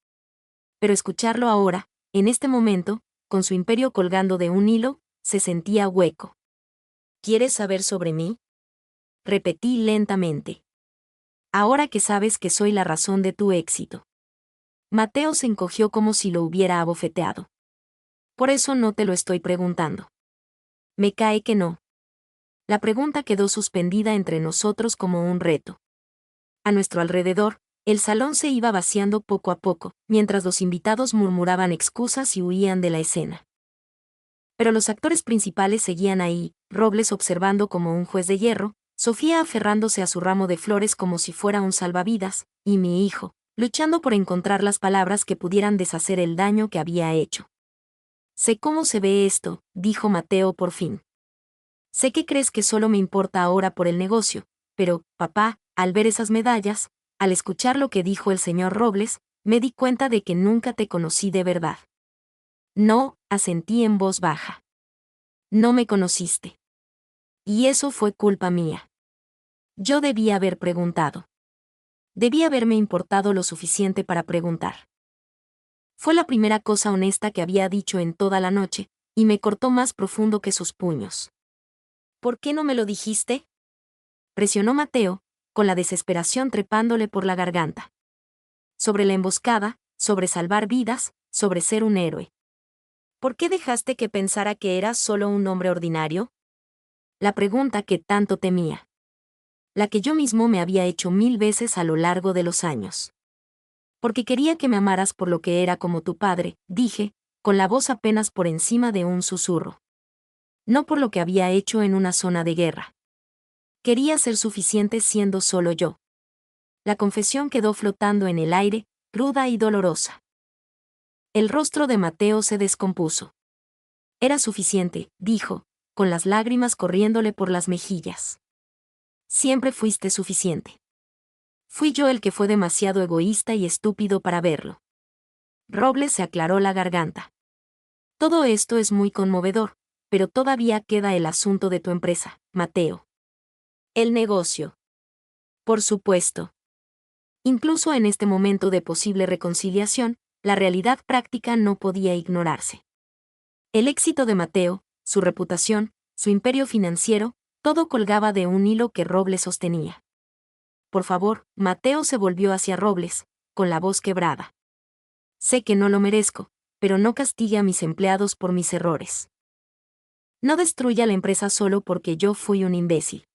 A: Pero escucharlo ahora, en este momento, con su imperio colgando de un hilo, se sentía hueco. ¿Quieres saber sobre mí? Repetí lentamente. Ahora que sabes que soy la razón de tu éxito. Mateo se encogió como si lo hubiera abofeteado. Por eso no te lo estoy preguntando. Me cae que no. La pregunta quedó suspendida entre nosotros como un reto. A nuestro alrededor, el salón se iba vaciando poco a poco, mientras los invitados murmuraban excusas y huían de la escena. Pero los actores principales seguían ahí, Robles observando como un juez de hierro, Sofía aferrándose a su ramo de flores como si fuera un salvavidas, y mi hijo, luchando por encontrar las palabras que pudieran deshacer el daño que había hecho. Sé cómo se ve esto, dijo Mateo por fin. Sé que crees que solo me importa ahora por el negocio, pero, papá, al ver esas medallas, al escuchar lo que dijo el señor Robles, me di cuenta de que nunca te conocí de verdad. No, asentí en voz baja. No me conociste. Y eso fue culpa mía. Yo debía haber preguntado. Debía haberme importado lo suficiente para preguntar. Fue la primera cosa honesta que había dicho en toda la noche, y me cortó más profundo que sus puños. ¿Por qué no me lo dijiste? Presionó Mateo, con la desesperación trepándole por la garganta. Sobre la emboscada, sobre salvar vidas, sobre ser un héroe. ¿Por qué dejaste que pensara que eras solo un hombre ordinario? La pregunta que tanto temía. La que yo mismo me había hecho 1000 veces a lo largo de los años. Porque quería que me amaras por lo que era como tu padre, dije, con la voz apenas por encima de un susurro. No por lo que había hecho en una zona de guerra. Quería ser suficiente siendo solo yo. La confesión quedó flotando en el aire, cruda y dolorosa. El rostro de Mateo se descompuso. Era suficiente, dijo, con las lágrimas corriéndole por las mejillas. Siempre fuiste suficiente. Fui yo el que fue demasiado egoísta y estúpido para verlo. Robles se aclaró la garganta. Todo esto es muy conmovedor, pero todavía queda el asunto de tu empresa, Mateo. El negocio. Por supuesto. Incluso en este momento de posible reconciliación, la realidad práctica no podía ignorarse. El éxito de Mateo, su reputación, su imperio financiero, todo colgaba de un hilo que Robles sostenía. Por favor, Mateo se volvió hacia Robles, con la voz quebrada. Sé que no lo merezco, pero no castigue a mis empleados por mis errores. No destruya la empresa solo porque yo fui un imbécil.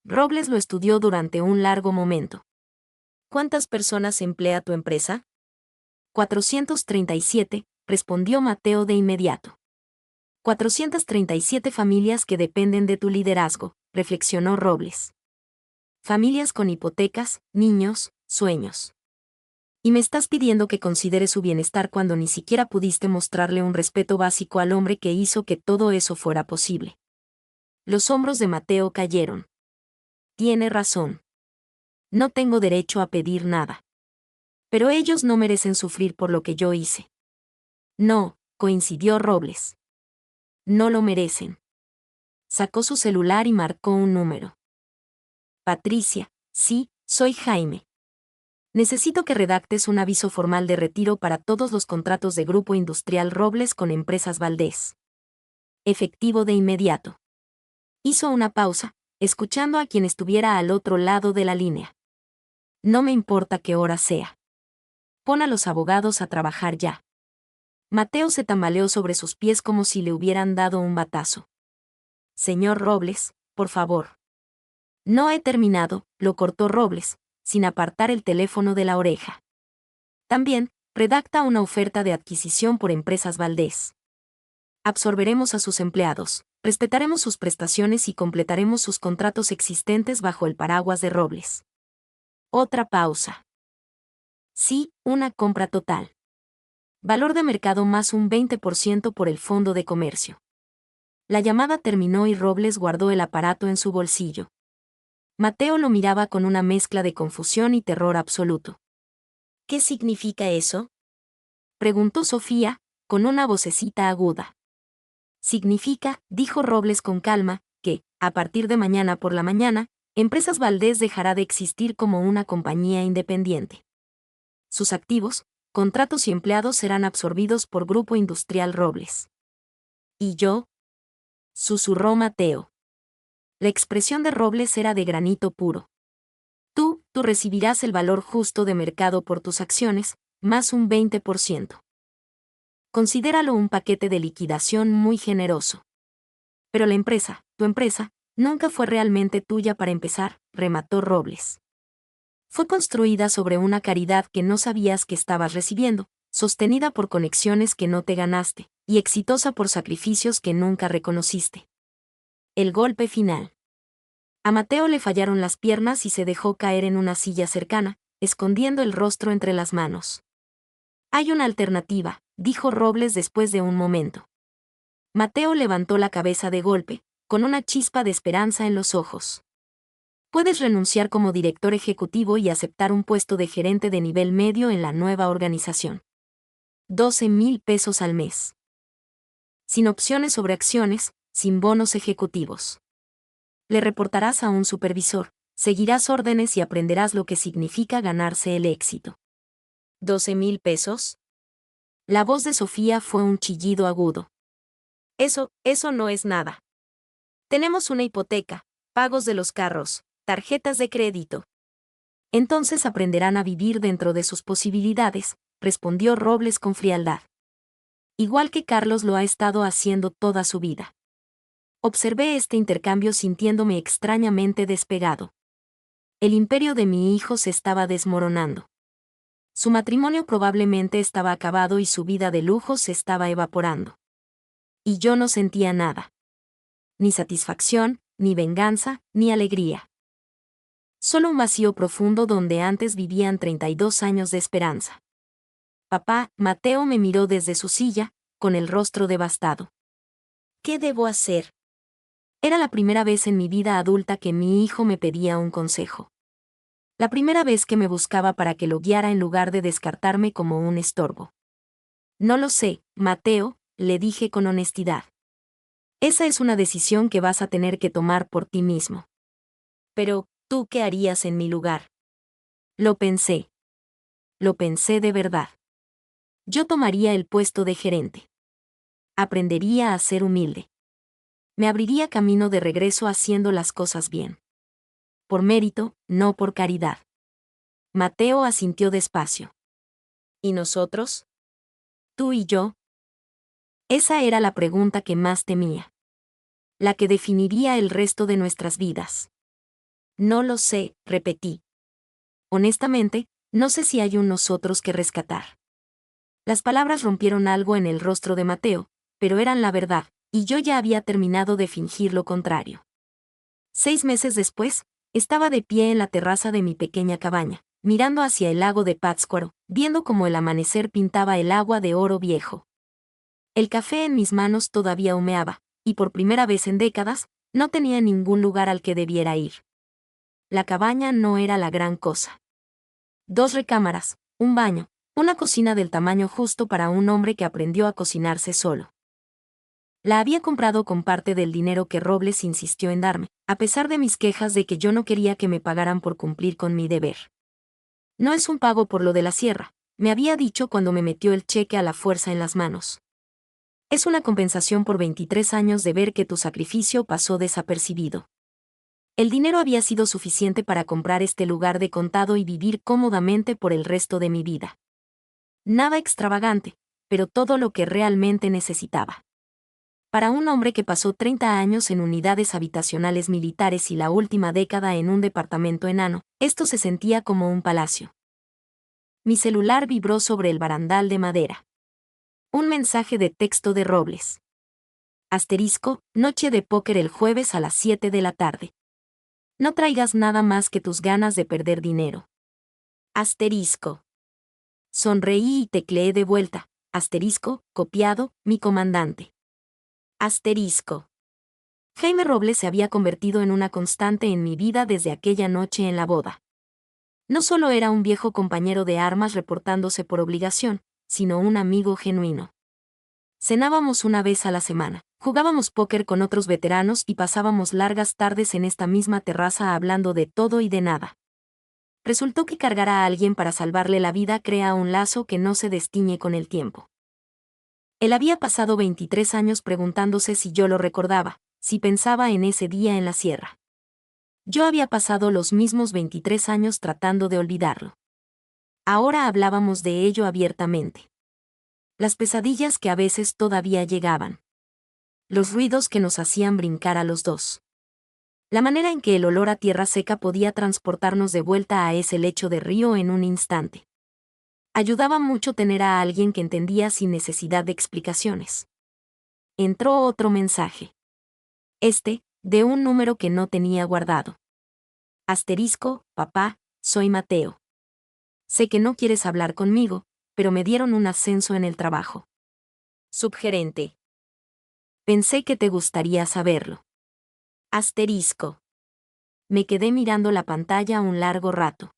A: Robles lo estudió durante un largo momento. ¿Cuántas personas emplea tu empresa? 437, respondió Mateo de inmediato. 437 familias que dependen de tu liderazgo, reflexionó Robles. Familias con hipotecas, niños, sueños. Y me estás pidiendo que considere su bienestar cuando ni siquiera pudiste mostrarle un respeto básico al hombre que hizo que todo eso fuera posible. Los hombros de Mateo cayeron. Tiene razón. No tengo derecho a pedir nada. Pero ellos no merecen sufrir por lo que yo hice. No, coincidió Robles. No lo merecen. Sacó su celular y marcó un número. Patricia, sí, soy Jaime. Necesito que redactes un aviso formal de retiro para todos los contratos de Grupo Industrial Robles con Empresas Valdés. Efectivo de inmediato. Hizo una pausa, escuchando a quien estuviera al otro lado de la línea. No me importa qué hora sea. Pon a los abogados a trabajar ya. Mateo se tambaleó sobre sus pies como si le hubieran dado un batazo. Señor Robles, por favor. No he terminado, lo cortó Robles, sin apartar el teléfono de la oreja. También, redacta una oferta de adquisición por Empresas Valdés. Absorberemos a sus empleados, respetaremos sus prestaciones y completaremos sus contratos existentes bajo el paraguas de Robles. Otra pausa. Sí, una compra total. Valor de mercado más un 20% por el Fondo de Comercio. La llamada terminó y Robles guardó el aparato en su bolsillo. Mateo lo miraba con una mezcla de confusión y terror absoluto. ¿Qué significa eso?, preguntó Sofía, con una vocecita aguda. Significa, dijo Robles con calma, que, a partir de mañana por la mañana, Empresas Valdés dejará de existir como una compañía independiente. Sus activos, contratos y empleados serán absorbidos por Grupo Industrial Robles. ¿Y yo?, susurró Mateo. La expresión de Robles era de granito puro. Tú recibirás el valor justo de mercado por tus acciones, más un 20%. Considéralo un paquete de liquidación muy generoso. Pero la empresa, tu empresa, nunca fue realmente tuya para empezar, remató Robles. Fue construida sobre una caridad que no sabías que estabas recibiendo, sostenida por conexiones que no te ganaste, y exitosa por sacrificios que nunca reconociste. El golpe final. A Mateo le fallaron las piernas y se dejó caer en una silla cercana, escondiendo el rostro entre las manos. Hay una alternativa, dijo Robles después de un momento. Mateo levantó la cabeza de golpe, con una chispa de esperanza en los ojos. Puedes renunciar como director ejecutivo y aceptar un puesto de gerente de nivel medio en la nueva organización. 12,000 pesos al mes. Sin opciones sobre acciones, sin bonos ejecutivos. Le reportarás a un supervisor, seguirás órdenes y aprenderás lo que significa ganarse el éxito. ¿12,000 pesos? La voz de Sofía fue un chillido agudo. Eso no es nada. Tenemos una hipoteca, pagos de los carros, tarjetas de crédito. Entonces aprenderán a vivir dentro de sus posibilidades, respondió Robles con frialdad. Igual que Carlos lo ha estado haciendo toda su vida. Observé este intercambio sintiéndome extrañamente despegado. El imperio de mi hijo se estaba desmoronando. Su matrimonio probablemente estaba acabado y su vida de lujo se estaba evaporando. Y yo no sentía nada. Ni satisfacción, ni venganza, ni alegría. Solo un vacío profundo donde antes vivían 32 años de esperanza. Papá, Mateo me miró desde su silla, con el rostro devastado. ¿Qué debo hacer? Era la primera vez en mi vida adulta que mi hijo me pedía un consejo. La primera vez que me buscaba para que lo guiara en lugar de descartarme como un estorbo. No lo sé, Mateo, le dije con honestidad. Esa es una decisión que vas a tener que tomar por ti mismo. Pero, ¿tú qué harías en mi lugar? Lo pensé. Lo pensé de verdad. Yo tomaría el puesto de gerente. Aprendería a ser humilde. Me abriría camino de regreso haciendo las cosas bien. Por mérito, no por caridad. Mateo asintió despacio. ¿Y nosotros? ¿Tú y yo? Esa era la pregunta que más temía. La que definiría el resto de nuestras vidas. No lo sé, repetí. Honestamente, no sé si hay un nosotros que rescatar. Las palabras rompieron algo en el rostro de Mateo, pero eran la verdad, y yo ya había terminado de fingir lo contrario. 6 meses después, estaba de pie en la terraza de mi pequeña cabaña, mirando hacia el lago de Pátzcuaro, viendo cómo el amanecer pintaba el agua de oro viejo. El café en mis manos todavía humeaba, y por primera vez en décadas, no tenía ningún lugar al que debiera ir. La cabaña no era la gran cosa. 2 recámaras, un baño, una cocina del tamaño justo para un hombre que aprendió a cocinarse solo. La había comprado con parte del dinero que Robles insistió en darme, a pesar de mis quejas de que yo no quería que me pagaran por cumplir con mi deber. No es un pago por lo de la sierra, me había dicho cuando me metió el cheque a la fuerza en las manos. Es una compensación por 23 años de ver que tu sacrificio pasó desapercibido. El dinero había sido suficiente para comprar este lugar de contado y vivir cómodamente por el resto de mi vida. Nada extravagante, pero todo lo que realmente necesitaba. Para un hombre que pasó 30 años en unidades habitacionales militares y la última década en un departamento enano, esto se sentía como un palacio. Mi celular vibró sobre el barandal de madera. Un mensaje de texto de Robles. Asterisco, noche de póker el jueves a las 7 de la tarde. No traigas nada más que tus ganas de perder dinero. Asterisco. Sonreí y tecleé de vuelta. Asterisco, copiado, mi comandante. Asterisco. Jaime Robles se había convertido en una constante en mi vida desde aquella noche en la boda. No solo era un viejo compañero de armas reportándose por obligación, sino un amigo genuino. Cenábamos una vez a la semana, jugábamos póker con otros veteranos y pasábamos largas tardes en esta misma terraza hablando de todo y de nada. Resultó que cargar a alguien para salvarle la vida crea un lazo que no se destiñe con el tiempo. Él había pasado 23 años preguntándose si yo lo recordaba, si pensaba en ese día en la sierra. Yo había pasado los mismos 23 años tratando de olvidarlo. Ahora hablábamos de ello abiertamente. Las pesadillas que a veces todavía llegaban. Los ruidos que nos hacían brincar a los dos. La manera en que el olor a tierra seca podía transportarnos de vuelta a ese lecho de río en un instante. Ayudaba mucho tener a alguien que entendía sin necesidad de explicaciones. Entró otro mensaje. De un número que no tenía guardado. Asterisco, papá, soy Mateo. Sé que no quieres hablar conmigo, pero me dieron un ascenso en el trabajo. Subgerente. Pensé que te gustaría saberlo. Asterisco. Me quedé mirando la pantalla un largo rato.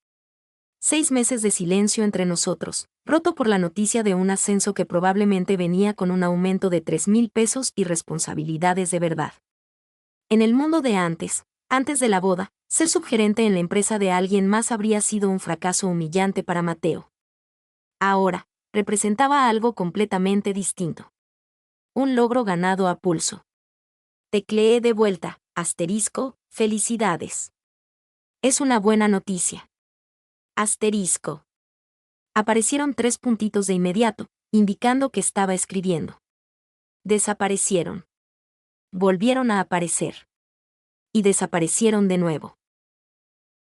A: 6 meses de silencio entre nosotros, roto por la noticia de un ascenso que probablemente venía con un aumento de 3,000 pesos y responsabilidades de verdad. En el mundo de antes de la boda, ser subgerente en la empresa de alguien más habría sido un fracaso humillante para Mateo. Ahora, representaba algo completamente distinto. Un logro ganado a pulso. Tecleé de vuelta, asterisco, felicidades. Es una buena noticia. Asterisco. Aparecieron 3 puntitos de inmediato, indicando que estaba escribiendo. Desaparecieron. Volvieron a aparecer. Y desaparecieron de nuevo.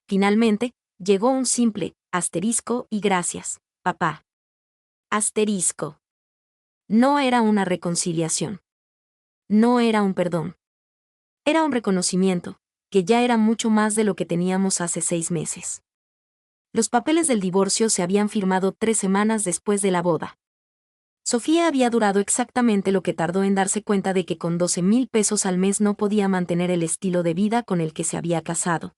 A: Finalmente, llegó un simple, asterisco y gracias, papá. Asterisco. No era una reconciliación. No era un perdón. Era un reconocimiento, que ya era mucho más de lo que teníamos hace 6 meses. Los papeles del divorcio se habían firmado 3 semanas después de la boda. Sofía había durado exactamente lo que tardó en darse cuenta de que con 12,000 pesos al mes no podía mantener el estilo de vida con el que se había casado.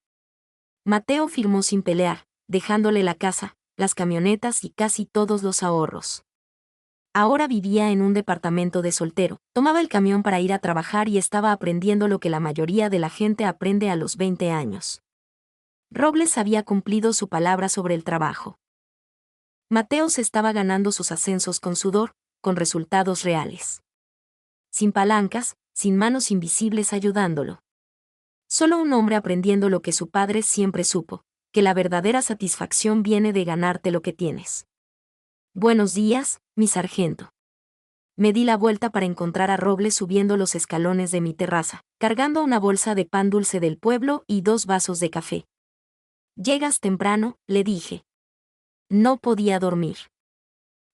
A: Mateo firmó sin pelear, dejándole la casa, las camionetas y casi todos los ahorros. Ahora vivía en un departamento de soltero, tomaba el camión para ir a trabajar y estaba aprendiendo lo que la mayoría de la gente aprende a los 20 años. Robles había cumplido su palabra sobre el trabajo. Mateo se estaba ganando sus ascensos con sudor, con resultados reales. Sin palancas, sin manos invisibles ayudándolo. Solo un hombre aprendiendo lo que su padre siempre supo, que la verdadera satisfacción viene de ganarte lo que tienes. Buenos días, mi sargento. Me di la vuelta para encontrar a Robles subiendo los escalones de mi terraza, cargando una bolsa de pan dulce del pueblo y 2 vasos de café. «Llegas temprano», le dije. No podía dormir.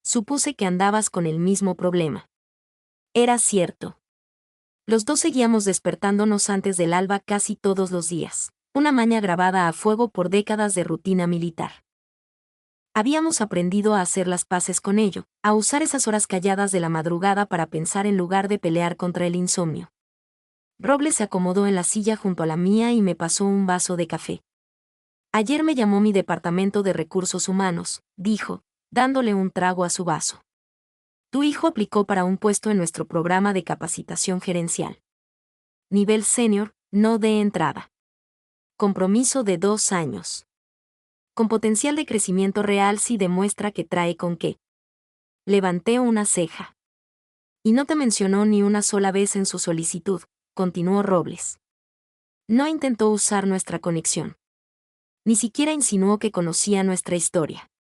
A: Supuse que andabas con el mismo problema. Era cierto. Los dos seguíamos despertándonos antes del alba casi todos los días, una maña grabada a fuego por décadas de rutina militar. Habíamos aprendido a hacer las paces con ello, a usar esas horas calladas de la madrugada para pensar en lugar de pelear contra el insomnio. Robles se acomodó en la silla junto a la mía y me pasó un vaso de café. Ayer me llamó mi departamento de recursos humanos, dijo, dándole un trago a su vaso. Tu hijo aplicó para un puesto en nuestro programa de capacitación gerencial. Nivel senior, no de entrada. Compromiso de 2 años. Con potencial de crecimiento real si demuestra que trae con qué. Levanté una ceja. Y no te mencionó ni una sola vez en su solicitud, continuó Robles. No intentó usar nuestra conexión. Ni siquiera insinuó que conocía nuestra historia.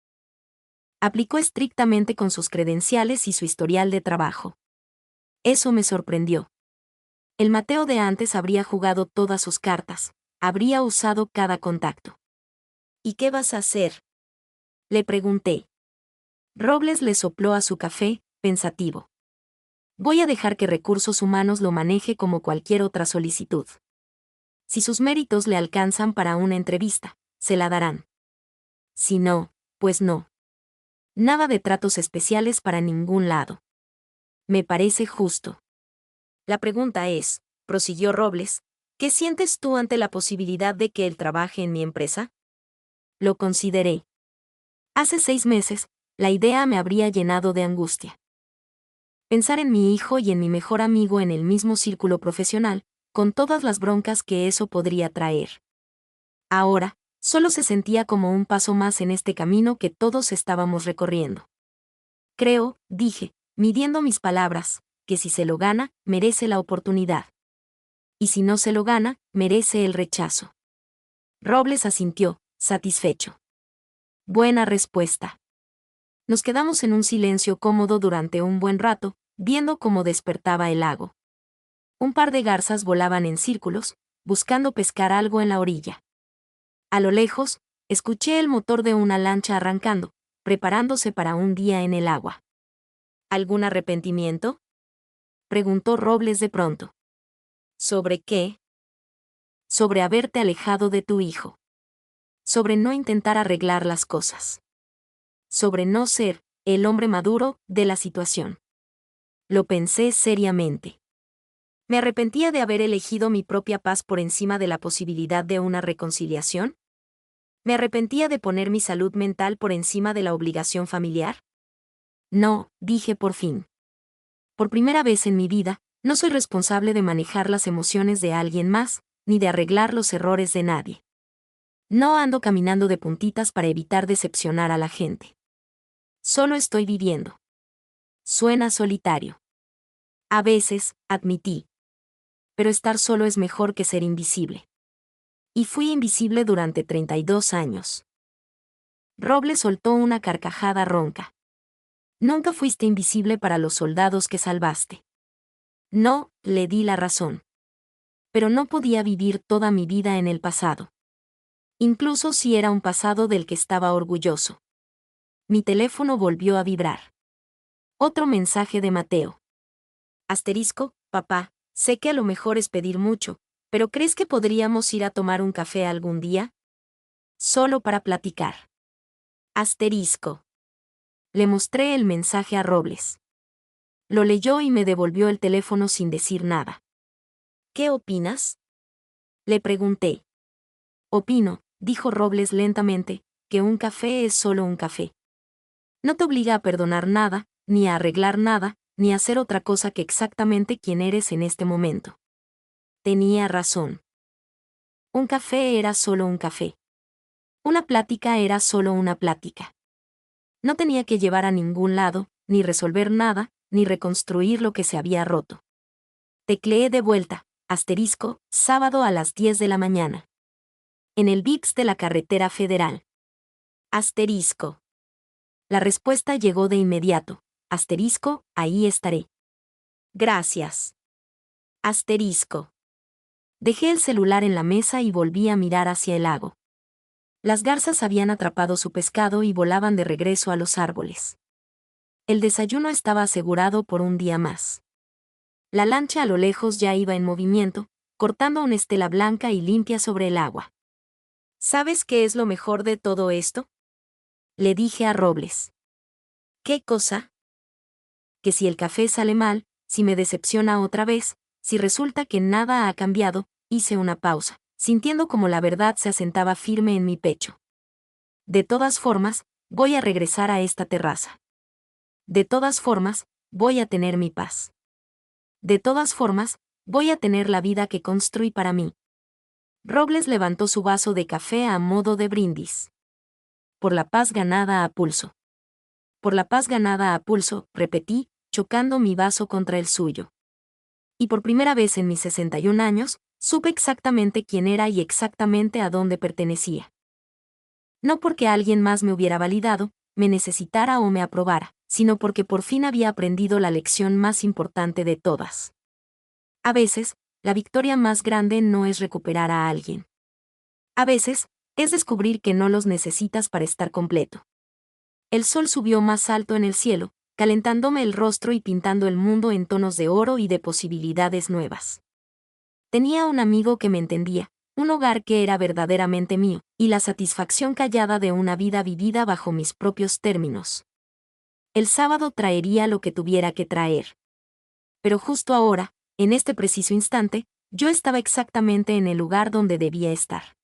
A: Aplicó estrictamente con sus credenciales y su historial de trabajo. Eso me sorprendió. El Mateo de antes habría jugado todas sus cartas, habría usado cada contacto. ¿Y qué vas a hacer?, le pregunté. Robles le sopló a su café, pensativo. Voy a dejar que Recursos Humanos lo maneje como cualquier otra solicitud. Si sus méritos le alcanzan para una entrevista, se la darán. Si no, pues no. Nada de tratos especiales para ningún lado. Me parece justo. La pregunta es, prosiguió Robles, ¿qué sientes tú ante la posibilidad de que él trabaje en mi empresa? Lo consideré. Hace 6 meses, la idea me habría llenado de angustia. Pensar en mi hijo y en mi mejor amigo en el mismo círculo profesional, con todas las broncas que eso podría traer. Ahora, solo se sentía como un paso más en este camino que todos estábamos recorriendo. Creo, dije, midiendo mis palabras, que si se lo gana, merece la oportunidad. Y si no se lo gana, merece el rechazo. Robles asintió, satisfecho. Buena respuesta. Nos quedamos en un silencio cómodo durante un buen rato, viendo cómo despertaba el lago. Un par de garzas volaban en círculos, buscando pescar algo en la orilla. A lo lejos, escuché el motor de una lancha arrancando, preparándose para un día en el agua. ¿Algún arrepentimiento?, preguntó Robles de pronto. ¿Sobre qué? Sobre haberte alejado de tu hijo. Sobre no intentar arreglar las cosas. Sobre no ser el hombre maduro de la situación. Lo pensé seriamente. ¿Me arrepentía de haber elegido mi propia paz por encima de la posibilidad de una reconciliación? ¿Me arrepentía de poner mi salud mental por encima de la obligación familiar? No, dije por fin. Por primera vez en mi vida, no soy responsable de manejar las emociones de alguien más, ni de arreglar los errores de nadie. No ando caminando de puntitas para evitar decepcionar a la gente. Solo estoy viviendo. Suena solitario. A veces, admití. Pero estar solo es mejor que ser invisible. Y fui invisible durante 32 años. Robles soltó una carcajada ronca. Nunca fuiste invisible para los soldados que salvaste. No, le di la razón. Pero no podía vivir toda mi vida en el pasado. Incluso si era un pasado del que estaba orgulloso. Mi teléfono volvió a vibrar. Otro mensaje de Mateo. Asterisco, papá, sé que a lo mejor es pedir mucho, pero ¿crees que podríamos ir a tomar un café algún día? Solo para platicar. Asterisco. Le mostré el mensaje a Robles. Lo leyó y me devolvió el teléfono sin decir nada. ¿Qué opinas? Le pregunté. Opino, dijo Robles lentamente, que un café es solo un café. No te obliga a perdonar nada, ni a arreglar nada, ni a hacer otra cosa que exactamente quien eres en este momento. Tenía razón. Un café era solo un café. Una plática era solo una plática. No tenía que llevar a ningún lado, ni resolver nada, ni reconstruir lo que se había roto. Tecleé de vuelta, asterisco, sábado a las 10 de la mañana. En el VIPS de la carretera federal. Asterisco. La respuesta llegó de inmediato. Asterisco, ahí estaré. Gracias. Asterisco. Dejé el celular en la mesa y volví a mirar hacia el lago. Las garzas habían atrapado su pescado y volaban de regreso a los árboles. El desayuno estaba asegurado por un día más. La lancha a lo lejos ya iba en movimiento, cortando una estela blanca y limpia sobre el agua. ¿Sabes qué es lo mejor de todo esto? Le dije a Robles. ¿Qué cosa? Que si el café sale mal, si me decepciona otra vez, si resulta que nada ha cambiado, hice una pausa, sintiendo como la verdad se asentaba firme en mi pecho. De todas formas, voy a regresar a esta terraza. De todas formas, voy a tener mi paz. De todas formas, voy a tener la vida que construí para mí. Robles levantó su vaso de café a modo de brindis. Por la paz ganada a pulso. Por la paz ganada a pulso, repetí, chocando mi vaso contra el suyo. Y por primera vez en mis 61 años, supe exactamente quién era y exactamente a dónde pertenecía. No porque alguien más me hubiera validado, me necesitara o me aprobara, sino porque por fin había aprendido la lección más importante de todas. A veces, la victoria más grande no es recuperar a alguien. A veces, es descubrir que no los necesitas para estar completo. El sol subió más alto en el cielo, calentándome el rostro y pintando el mundo en tonos de oro y de posibilidades nuevas. Tenía un amigo que me entendía, un hogar que era verdaderamente mío, y la satisfacción callada de una vida vivida bajo mis propios términos. El sábado traería lo que tuviera que traer. Pero justo ahora, en este preciso instante, yo estaba exactamente en el lugar donde debía estar.